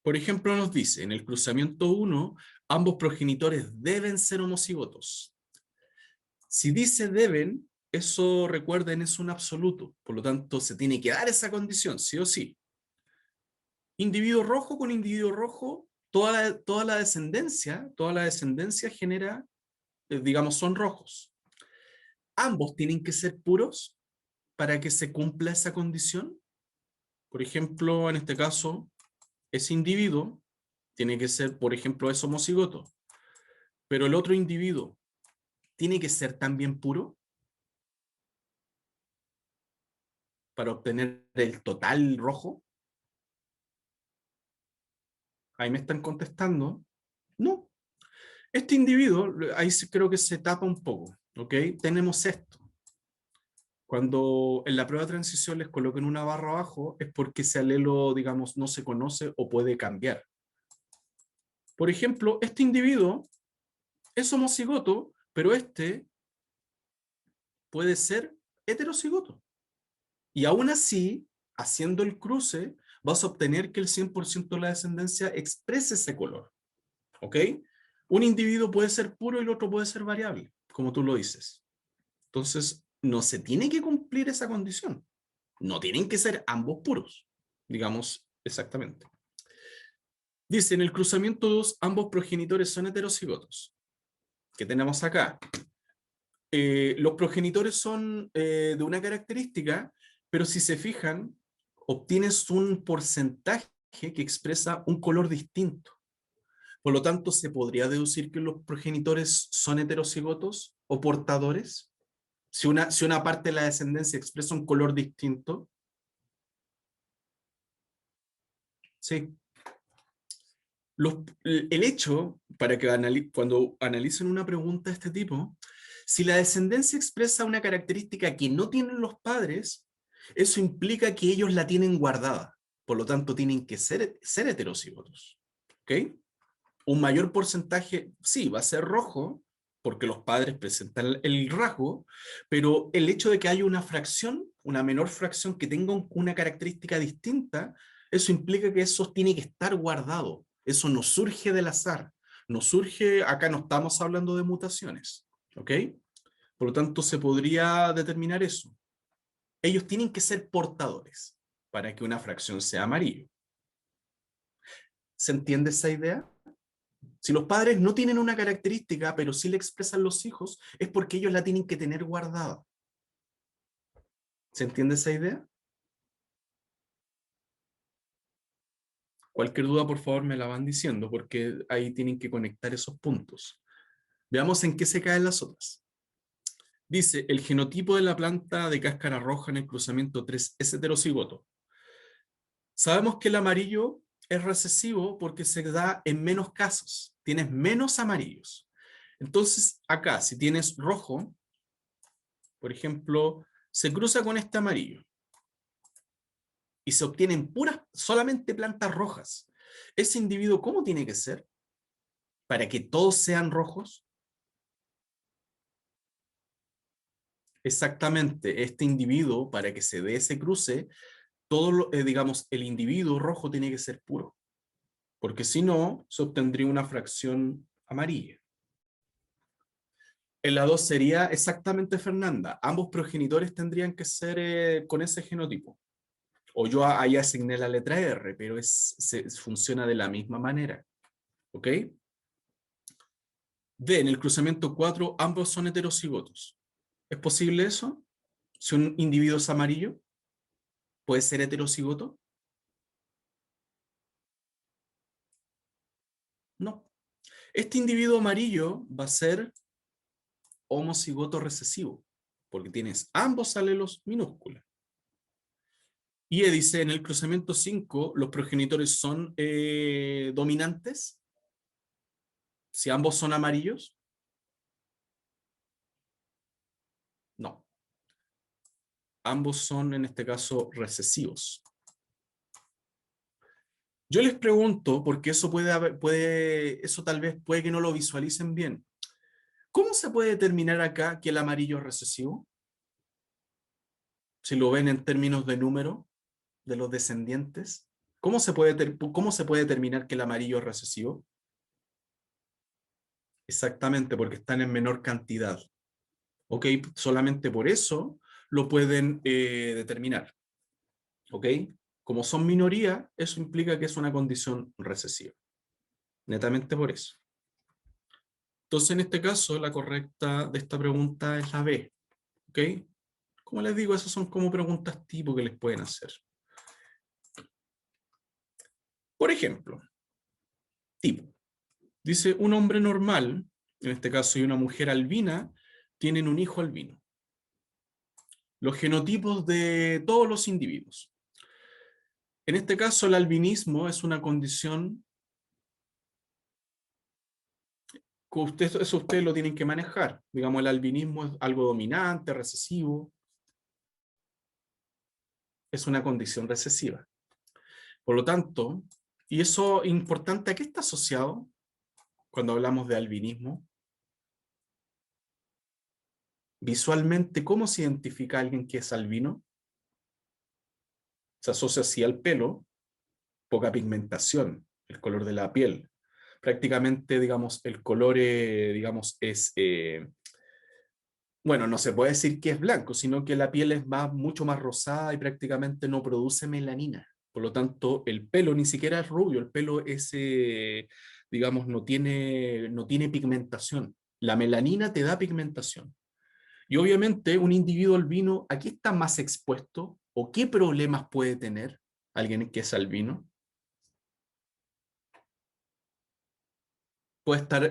Por ejemplo, nos dice, en el cruzamiento 1, ambos progenitores deben ser homocigotos. Si dice deben, eso recuerden es un absoluto, por lo tanto se tiene que dar esa condición, sí o sí. Individuo rojo con individuo rojo, toda la descendencia genera, digamos, son rojos. Ambos tienen que ser puros para que se cumpla esa condición. Por ejemplo, en este caso, ese individuo tiene que ser, por ejemplo, es homocigoto, pero el otro individuo ¿tiene que ser también puro para obtener el total rojo? Ahí me están contestando. No. Este individuo, ahí creo que se tapa un poco, ¿ok? Tenemos esto. Cuando en la prueba de transición les coloquen una barra abajo, es porque ese alelo, digamos, no se conoce o puede cambiar. Por ejemplo, este individuo es homocigoto, pero este puede ser heterocigoto. Y aún así, haciendo el cruce, vas a obtener que el 100% de la descendencia exprese ese color. ¿Ok? Un individuo puede ser puro y el otro puede ser variable, como tú lo dices. Entonces, no se tiene que cumplir esa condición. No tienen que ser ambos puros, digamos exactamente. Dice, en el cruzamiento 2, ambos progenitores son heterocigotos. ¿Qué tenemos acá? Los progenitores son de una característica, pero si se fijan, obtienes un porcentaje que expresa un color distinto. Por lo tanto, ¿se podría deducir que los progenitores son heterocigotos o portadores? Si una parte de la descendencia expresa un color distinto, sí. El hecho, para que cuando analicen una pregunta de este tipo, si la descendencia expresa una característica que no tienen los padres, eso implica que ellos la tienen guardada. Por lo tanto, tienen que ser heterocigotos. ¿Ok? Un mayor porcentaje, sí, va a ser rojo, porque los padres presentan el rasgo, pero el hecho de que haya una fracción, una menor fracción que tenga una característica distinta, eso implica que eso tiene que estar guardado. Eso no surge del azar. No surge, acá no estamos hablando de mutaciones. ¿Ok? Por lo tanto, se podría determinar eso. Ellos tienen que ser portadores para que una fracción sea amarillo. ¿Se entiende esa idea? Si los padres no tienen una característica, pero sí la expresan los hijos, es porque ellos la tienen que tener guardada. ¿Se entiende esa idea? Cualquier duda, por favor, me la van diciendo, porque ahí tienen que conectar esos puntos. Veamos en qué se caen las otras. Dice, el genotipo de la planta de cáscara roja en el cruzamiento 3 es heterocigoto. Sabemos que el amarillo es recesivo porque se da en menos casos. Tienes menos amarillos. Entonces, acá, si tienes rojo, por ejemplo, se cruza con este amarillo y se obtienen puras, solamente plantas rojas. Ese individuo, ¿cómo tiene que ser? Para que todos sean rojos. Exactamente, este individuo, para que se dé ese cruce, digamos, el individuo rojo tiene que ser puro, porque si no, se obtendría una fracción amarilla. El lado sería exactamente Fernanda. Ambos progenitores tendrían que ser con ese genotipo. O yo ahí asigné la letra R, pero funciona de la misma manera. ¿Ok? D, en el cruzamiento 4, ambos son heterocigotos. ¿Es posible eso? Si un individuo es amarillo, ¿puede ser heterocigoto? No. Este individuo amarillo va a ser homocigoto recesivo, porque tienes ambos alelos minúsculos. Y dice, en el cruzamiento 5, los progenitores son dominantes, si ambos son amarillos. No. Ambos son, en este caso, recesivos. Yo les pregunto, porque eso eso tal vez puede que no lo visualicen bien. ¿Cómo se puede determinar acá que el amarillo es recesivo? Si lo ven en términos de número de los descendientes, cómo se puede determinar que el amarillo es recesivo? Exactamente, porque están en menor cantidad. ¿Ok? Solamente por eso lo pueden determinar. ¿Ok? Como son minoría, eso implica que es una condición recesiva. Netamente por eso. Entonces, en este caso, la correcta de esta pregunta es la B. ¿Ok? Como les digo, esas son como preguntas tipo que les pueden hacer. Por ejemplo, tipo, dice un hombre normal, en este caso y una mujer albina, tienen un hijo albino. Los genotipos de todos los individuos. En este caso, el albinismo es una condición que eso ustedes lo tienen que manejar. Digamos, el albinismo es algo dominante, recesivo. Es una condición recesiva. Por lo tanto, y eso importante, ¿a qué está asociado cuando hablamos de albinismo? Visualmente, ¿cómo se identifica a alguien que es albino? Se asocia así al pelo, poca pigmentación, el color de la piel. Prácticamente, digamos, el color, digamos, es, bueno, no se puede decir que es blanco, sino que la piel es mucho más rosada y prácticamente no produce melanina. Por lo tanto, el pelo ni siquiera es rubio, el pelo es, digamos, no tiene pigmentación. La melanina te da pigmentación. Y obviamente un individuo albino, ¿a qué está más expuesto? ¿O qué problemas puede tener alguien que es albino? Puede estar,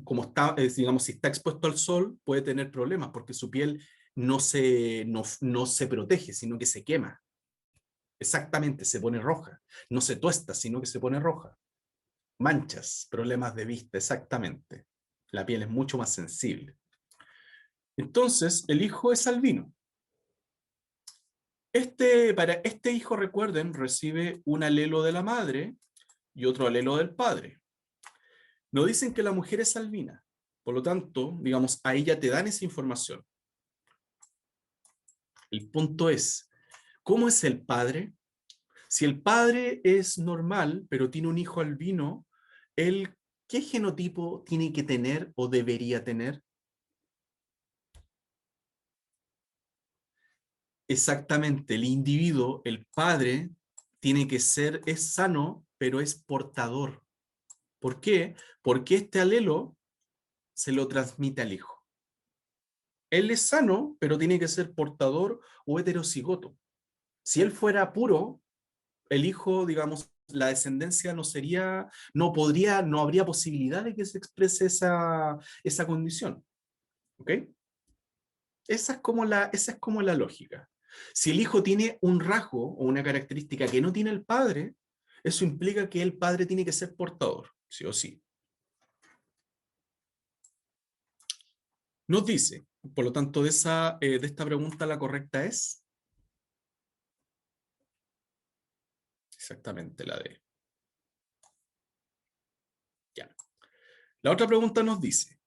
como está, digamos, si está expuesto al sol, puede tener problemas porque su piel no se protege, sino que se quema. Exactamente, se pone roja. No se tuesta, sino que se pone roja. Manchas, problemas de vista, exactamente. La piel es mucho más sensible. Entonces, el hijo es albino. Para este hijo, recuerden, recibe un alelo de la madre y otro alelo del padre. No dicen que la mujer es albina. Por lo tanto, digamos, a ella te dan esa información. El punto es, ¿cómo es el padre? Si el padre es normal, pero tiene un hijo albino, ¿él qué genotipo tiene que tener o debería tener? Exactamente, el individuo, el padre, es sano, pero es portador. ¿Por qué? Porque este alelo se lo transmite al hijo. Él es sano, pero tiene que ser portador o heterocigoto. Si él fuera puro, el hijo, digamos, la descendencia no habría posibilidad de que se exprese esa condición. ¿Ok? Esa es como la lógica. Si el hijo tiene un rasgo o una característica que no tiene el padre, eso implica que el padre tiene que ser portador, sí o sí. Nos dice, por lo tanto, de esta pregunta la correcta es exactamente la de. Ya. La otra pregunta nos dice,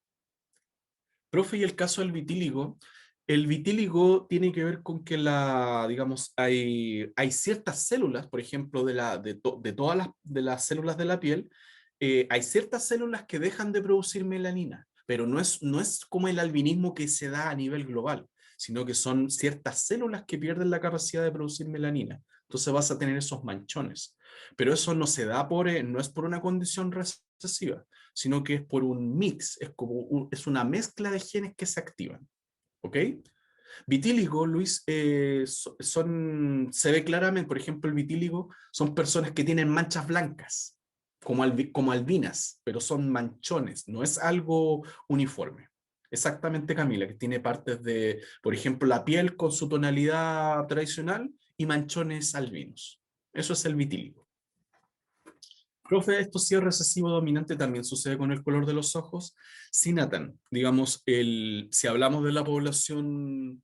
profe, y el caso del vitíligo, el vitíligo tiene que ver con que digamos, hay ciertas células, por ejemplo, de todas las células de la piel, hay ciertas células que dejan de producir melanina, pero no es como el albinismo que se da a nivel global, sino que son ciertas células que pierden la capacidad de producir melanina. Entonces vas a tener esos manchones. Pero eso no se da no es por una condición recesiva, sino que es por un mix, es una mezcla de genes que se activan. ¿Ok? Vitíligo, Luis, se ve claramente, por ejemplo, el vitíligo son personas que tienen manchas blancas, como albinas, pero son manchones, no es algo uniforme. Exactamente, Camila, que tiene partes de, por ejemplo, la piel con su tonalidad tradicional y manchones albinos. Eso es el vitíligo. Profe, esto sí es recesivo dominante, también sucede con el color de los ojos. Sí, Nathan, digamos, si hablamos de la población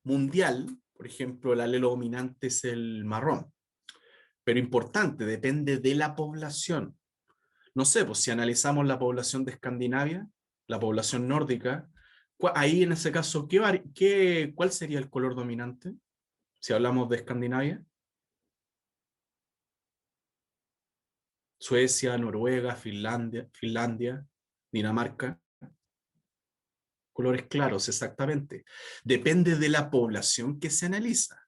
mundial, por ejemplo, el alelo dominante es el marrón, pero importante, depende de la población. No sé, pues si analizamos la población de Escandinavia, la población nórdica, ahí en ese caso, ¿cuál sería el color dominante? Si hablamos de Escandinavia, Suecia, Noruega, Finlandia, Dinamarca. Colores claros, exactamente. Depende de la población que se analiza.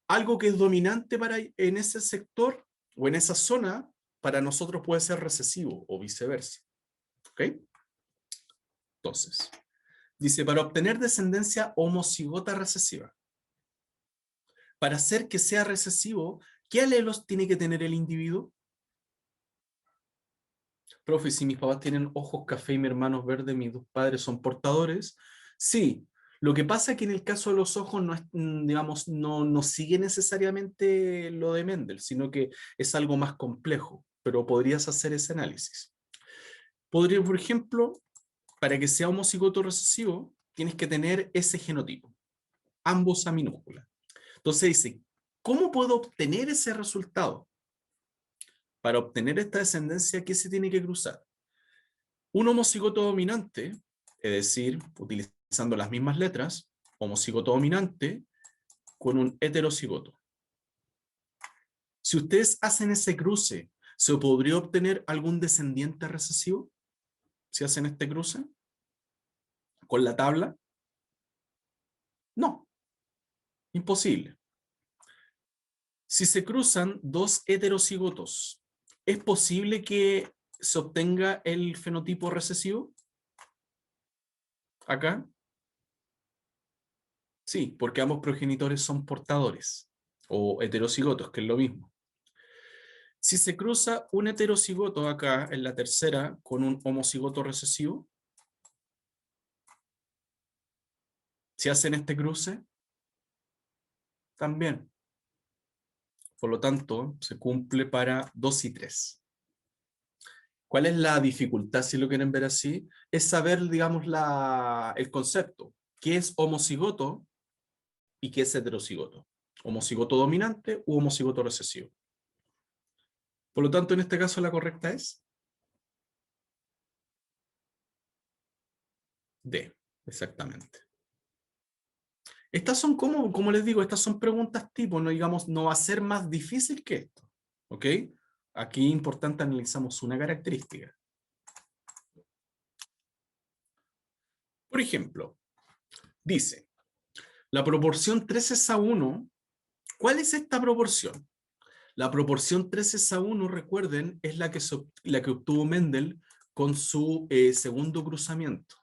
Algo que es dominante en ese sector o en esa zona, para nosotros puede ser recesivo o viceversa. ¿Ok? Entonces, dice, para obtener descendencia homocigota recesiva, para hacer que sea recesivo, ¿qué alelos tiene que tener el individuo? Profe, si mis papás tienen ojos café y mi hermano es verde, mis dos padres son portadores. Sí, lo que pasa es que en el caso de los ojos no es, digamos, no sigue necesariamente lo de Mendel, sino que es algo más complejo, pero podrías hacer ese análisis. Podría, por ejemplo, para que sea homocigoto recesivo, tienes que tener ese genotipo, ambos a minúscula. Entonces dice, ¿cómo puedo obtener ese resultado? Para obtener esta descendencia, ¿qué se tiene que cruzar? Un homocigoto dominante, es decir, utilizando las mismas letras, homocigoto dominante con un heterocigoto. Si ustedes hacen ese cruce, ¿se podría obtener algún descendiente recesivo? Si hacen este cruce con la tabla. No, imposible. Si se cruzan dos heterocigotos, ¿es posible que se obtenga el fenotipo recesivo? Acá. Sí, porque ambos progenitores son portadores o heterocigotos, que es lo mismo. Si se cruza un heterocigoto acá en la tercera con un homocigoto recesivo, si hacen este cruce, también. Por lo tanto, se cumple para 2 y 3. ¿Cuál es la dificultad, si lo quieren ver así? Es saber, digamos, el concepto. ¿Qué es homocigoto y qué es heterocigoto? ¿Homocigoto dominante u homocigoto recesivo? Por lo tanto, en este caso la correcta es D, exactamente. Estas son, como les digo, estas son preguntas tipo, no digamos, no va a ser más difícil que esto. ¿Ok? Aquí importante analizamos una característica. Por ejemplo, dice, la proporción 3:1, ¿cuál es esta proporción? La proporción 3:1, recuerden, es la que obtuvo Mendel con su segundo cruzamiento.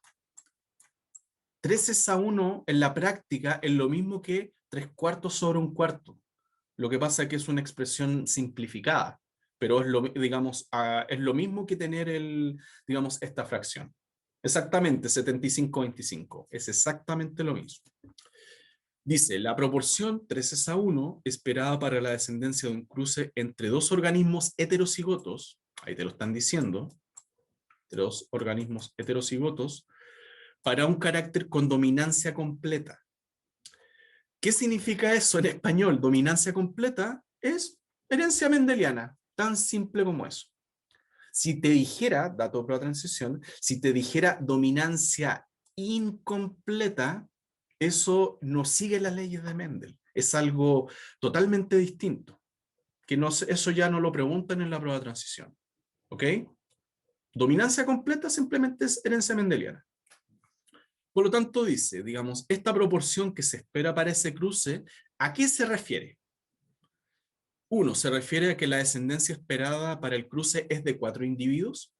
3:1 en la práctica es lo mismo que 3/4 sobre 1/4. Lo que pasa es que es una expresión simplificada, pero es lo, digamos, es lo mismo que tener digamos, esta fracción. Exactamente, 75-25. Es exactamente lo mismo. Dice, la proporción 3:1 esperada para la descendencia de un cruce entre dos organismos heterocigotos, ahí te lo están diciendo, entre dos organismos heterocigotos, para un carácter con dominancia completa. ¿Qué significa eso en español? Dominancia completa es herencia mendeliana, tan simple como eso. Si te dijera, dato para transición, si te dijera dominancia incompleta, eso no sigue las leyes de Mendel. Es algo totalmente distinto. Que no, eso ya no lo preguntan en la prueba de transición. ¿Ok? Dominancia completa simplemente es herencia mendeliana. Por lo tanto, dice, digamos, esta proporción que se espera para ese cruce, ¿a qué se refiere? Uno, se refiere a que la descendencia esperada para el cruce es de 4 individuos.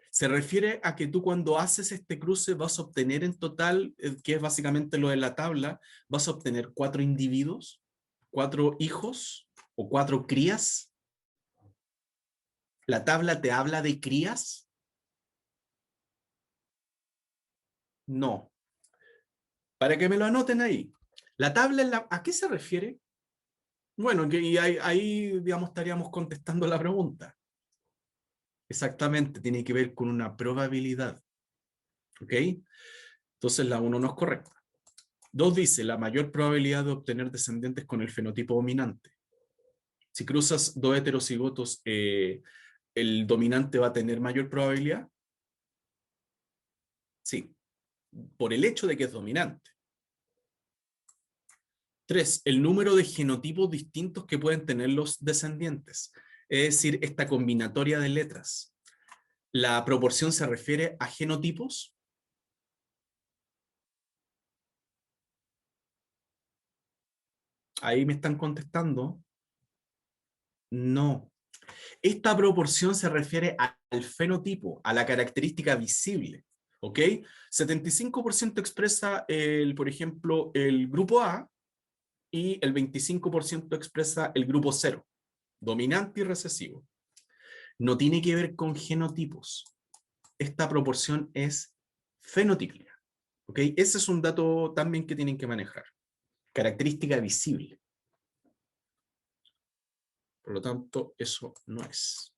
Se refiere a que tú cuando haces este cruce vas a obtener en total, que es básicamente lo de la tabla, vas a obtener 4 individuos, 4 hijos o 4 crías. ¿La tabla te habla de crías? No. Para que me lo anoten ahí. La tabla, ¿a qué se refiere? Bueno, y ahí, digamos, estaríamos contestando la pregunta. Exactamente, tiene que ver con una probabilidad. ¿Ok? Entonces la 1 no es correcta. 2 dice, la mayor probabilidad de obtener descendientes con el fenotipo dominante. Si cruzas dos heterocigotos, ¿el dominante va a tener mayor probabilidad? Sí, por el hecho de que es dominante. 3, el número de genotipos distintos que pueden tener los descendientes. Es decir, esta combinatoria de letras. ¿La proporción se refiere a genotipos? Ahí me están contestando. No. Esta proporción se refiere al fenotipo, a la característica visible. ¿Ok? 75% expresa, por ejemplo, el grupo A y el 25% expresa el grupo 0, dominante y recesivo. No tiene que ver con genotipos. Esta proporción es fenotípica. ¿Ok? Ese es un dato también que tienen que manejar. Característica visible. Por lo tanto, eso no es.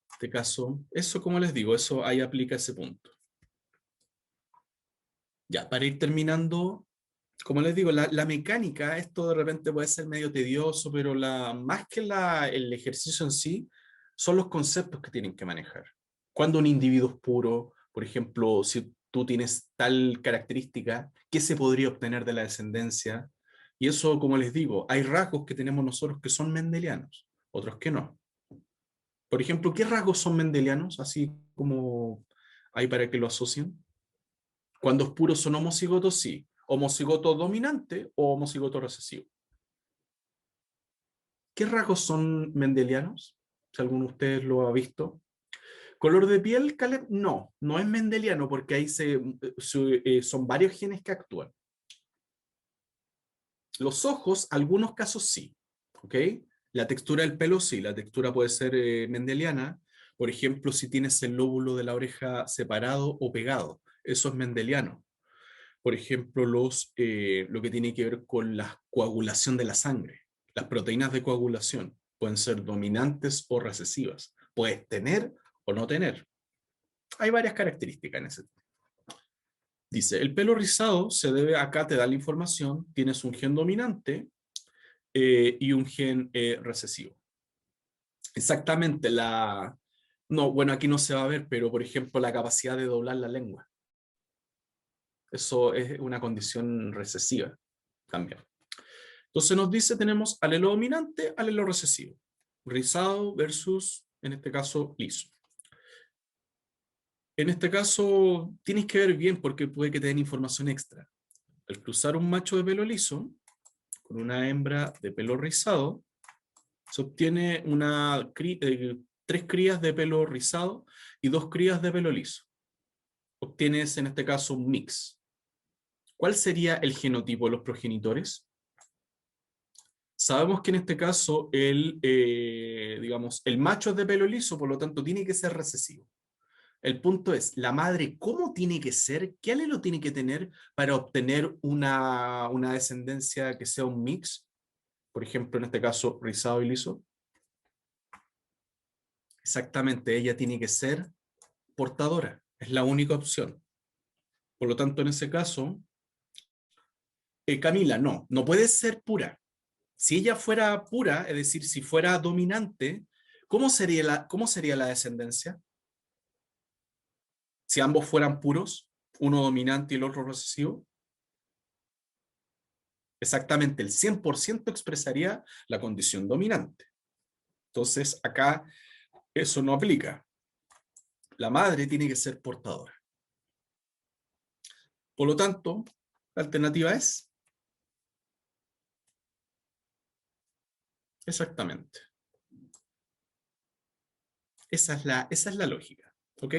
En este caso, eso como les digo, eso ahí aplica ese punto. Ya, para ir terminando, como les digo, la mecánica, esto de repente puede ser medio tedioso, pero más que el ejercicio en sí, son los conceptos que tienen que manejar. Cuando un individuo es puro, por ejemplo, si tú tienes tal característica, ¿qué se podría obtener de la descendencia? Y eso, como les digo, hay rasgos que tenemos nosotros que son mendelianos, otros que no. Por ejemplo, ¿qué rasgos son mendelianos? Así como hay para que lo asocien. Cuando es puro son homocigotos, sí. Homocigoto dominante o homocigoto recesivo. ¿Qué rasgos son mendelianos? Si alguno de ustedes lo ha visto. ¿Color de piel, Caleb? No, no es mendeliano porque ahí son varios genes que actúan. Los ojos, algunos casos sí. ¿Ok? La textura del pelo sí, la textura puede ser mendeliana. Por ejemplo, si tienes el lóbulo de la oreja separado o pegado, eso es mendeliano. Por ejemplo, lo que tiene que ver con la coagulación de la sangre. Las proteínas de coagulación pueden ser dominantes o recesivas. Puedes tener o no tener. Hay varias características en ese. Dice, el pelo rizado se debe, acá te da la información, tienes un gen dominante y un gen recesivo. Exactamente, no, bueno, aquí no se va a ver, pero por ejemplo, la capacidad de doblar la lengua. Eso es una condición recesiva también. Entonces nos dice, tenemos alelo dominante, alelo recesivo. Rizado versus, en este caso, liso. En este caso, tienes que ver bien porque puede que te den información extra. Al cruzar un macho de pelo liso con una hembra de pelo rizado, se obtiene 3 crías de pelo rizado y 2 crías de pelo liso. Obtienes, en este caso, un mix. ¿Cuál sería el genotipo de los progenitores? Sabemos que en este caso digamos, el macho es de pelo liso, por lo tanto tiene que ser recesivo. El punto es, la madre, ¿cómo tiene que ser? ¿Qué alelo tiene que tener para obtener una descendencia que sea un mix? Por ejemplo, en este caso, rizado y liso. Exactamente, ella tiene que ser portadora. Es la única opción. Por lo tanto, en ese caso, Camila, no puede ser pura. Si ella fuera pura, es decir, si fuera dominante, cómo sería la descendencia? Si ambos fueran puros, uno dominante y el otro recesivo. Exactamente, el 100% expresaría la condición dominante. Entonces, acá eso no aplica. La madre tiene que ser portadora. Por lo tanto, la alternativa es exactamente. Esa es la lógica. ¿Ok?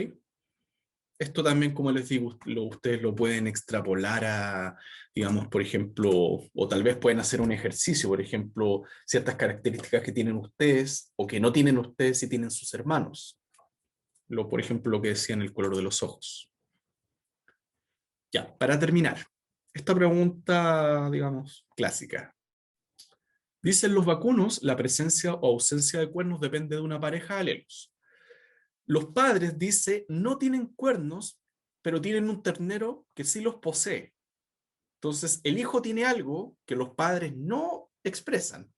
Esto también, como les digo, ustedes lo pueden extrapolar a, digamos, por ejemplo, o tal vez pueden hacer un ejercicio, por ejemplo, ciertas características que tienen ustedes o que no tienen ustedes y tienen sus hermanos. Por ejemplo, lo que decían el color de los ojos. Ya, para terminar, esta pregunta, digamos, clásica. Dicen los vacunos, la presencia o ausencia de cuernos depende de una pareja de alelos. Los padres, dice, no tienen cuernos, pero tienen un ternero que sí los posee. Entonces, el hijo tiene algo que los padres no expresan.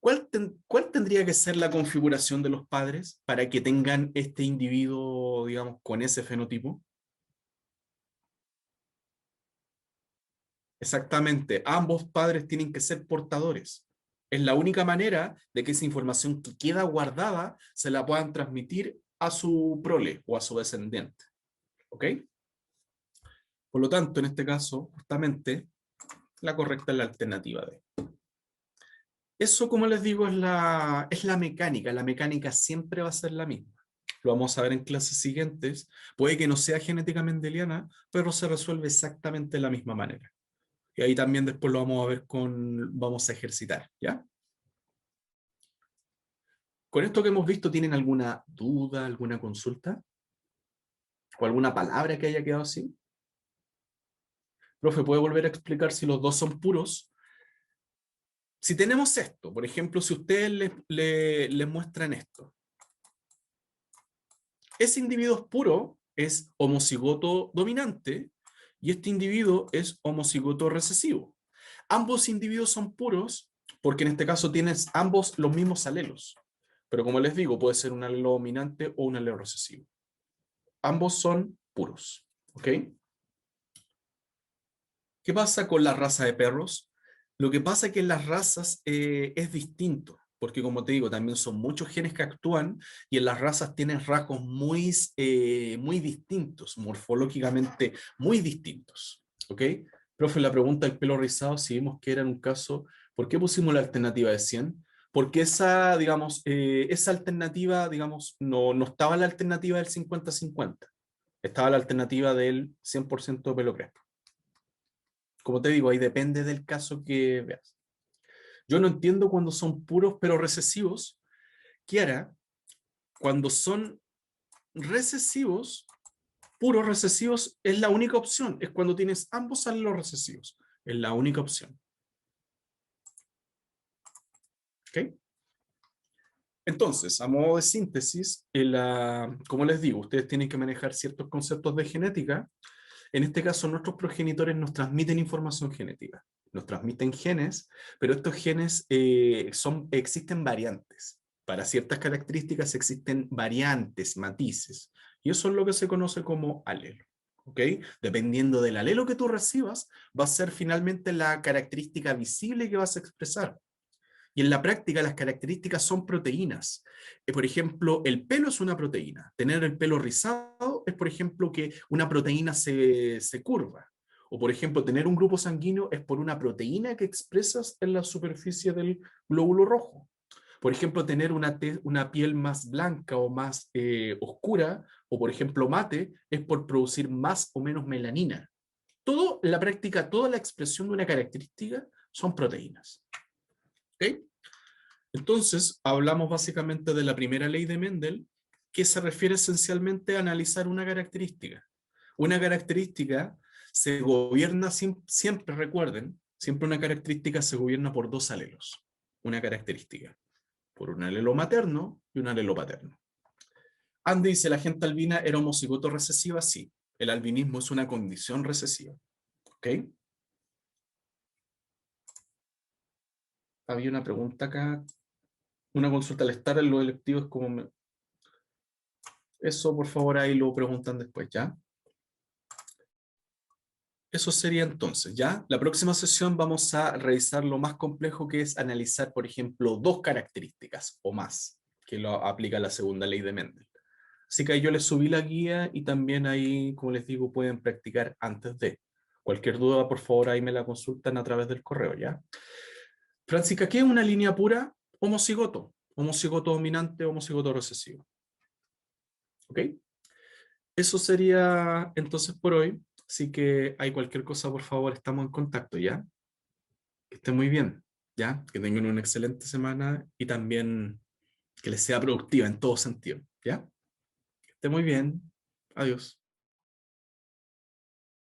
¿Cuál tendría que ser la configuración de los padres para que tengan este individuo, digamos, con ese fenotipo? Exactamente, ambos padres tienen que ser portadores. Es la única manera de que esa información que queda guardada se la puedan transmitir a su prole o a su descendiente. ¿Ok? Por lo tanto, en este caso, justamente, la correcta es la alternativa D. Eso, como les digo, es la mecánica. La mecánica siempre va a ser la misma. Lo vamos a ver en clases siguientes. Puede que no sea genética mendeliana, pero se resuelve exactamente de la misma manera. Y ahí también después lo vamos a ver vamos a ejercitar, ¿ya? Con esto que hemos visto, ¿tienen alguna duda, alguna consulta? ¿O alguna palabra que haya quedado así? Profe, ¿puede volver a explicar si los dos son puros? Si tenemos esto, por ejemplo, si ustedes les muestran esto, ese individuo es puro, es homocigoto dominante, y este individuo es homocigoto recesivo. Ambos individuos son puros porque en este caso tienes ambos los mismos alelos. Pero como les digo, puede ser un alelo dominante o un alelo recesivo. Ambos son puros. ¿Ok? ¿Qué pasa con la raza de perros? Lo que pasa es que en las razas es distinto, porque como te digo, también son muchos genes que actúan y en las razas tienen rasgos muy distintos, morfológicamente muy distintos. ¿Ok? Profe, la pregunta del pelo rizado, si vimos que era en un caso, ¿por qué pusimos la alternativa de 100? Porque esa, digamos, esa alternativa, digamos, no estaba la alternativa del 50-50, estaba la alternativa del 100% de pelo crespo. Como te digo, ahí depende del caso que veas. Yo no entiendo cuando son puros pero recesivos. Kiara, cuando son recesivos, puros recesivos, es la única opción. Es cuando tienes ambos alelos recesivos. Es la única opción. ¿Ok? Entonces, a modo de síntesis, como les digo, ustedes tienen que manejar ciertos conceptos de genética. En este caso, nuestros progenitores nos transmiten información genética, nos transmiten genes, pero estos genes existen variantes. Para ciertas características existen variantes, matices, y eso es lo que se conoce como alelo. ¿Ok? Dependiendo del alelo que tú recibas, va a ser finalmente la característica visible que vas a expresar. Y en la práctica las características son proteínas. Por ejemplo, el pelo es una proteína. Tener el pelo rizado es, por ejemplo, que una proteína se curva. O, por ejemplo, tener un grupo sanguíneo es por una proteína que expresas en la superficie del glóbulo rojo. Por ejemplo, tener una piel más blanca o más oscura, o por ejemplo mate, es por producir más o menos melanina. Todo, en la práctica, toda la expresión de una característica son proteínas. ¿Ok? Entonces, hablamos básicamente de la primera ley de Mendel, que se refiere esencialmente a analizar una característica. Una característica se gobierna, siempre recuerden, siempre una característica se gobierna por dos alelos. Una característica, por un alelo materno y un alelo paterno. Andy dice, ¿la gente albina era homocigoto recesiva? Sí, el albinismo es una condición recesiva. ¿Ok? Había una pregunta acá, una consulta al estar en los electivos como... Eso, por favor, ahí lo preguntan después, ¿ya? Eso sería entonces, ¿ya? La próxima sesión vamos a revisar lo más complejo que es analizar, por ejemplo, dos características o más, que lo aplica la segunda ley de Mendel. Así que ahí yo les subí la guía y también ahí, como les digo, pueden practicar antes de. Cualquier duda, por favor, ahí me la consultan a través del correo, ¿ya? Francisca, ¿qué es una línea pura? Homocigoto. Homocigoto dominante, homocigoto recesivo. ¿Ok? Eso sería entonces por hoy. Así que hay cualquier cosa, por favor, estamos en contacto, ¿ya? Que estén muy bien, ¿ya? Que tengan una excelente semana y también que les sea productiva en todo sentido, ¿ya? Que estén muy bien. Adiós.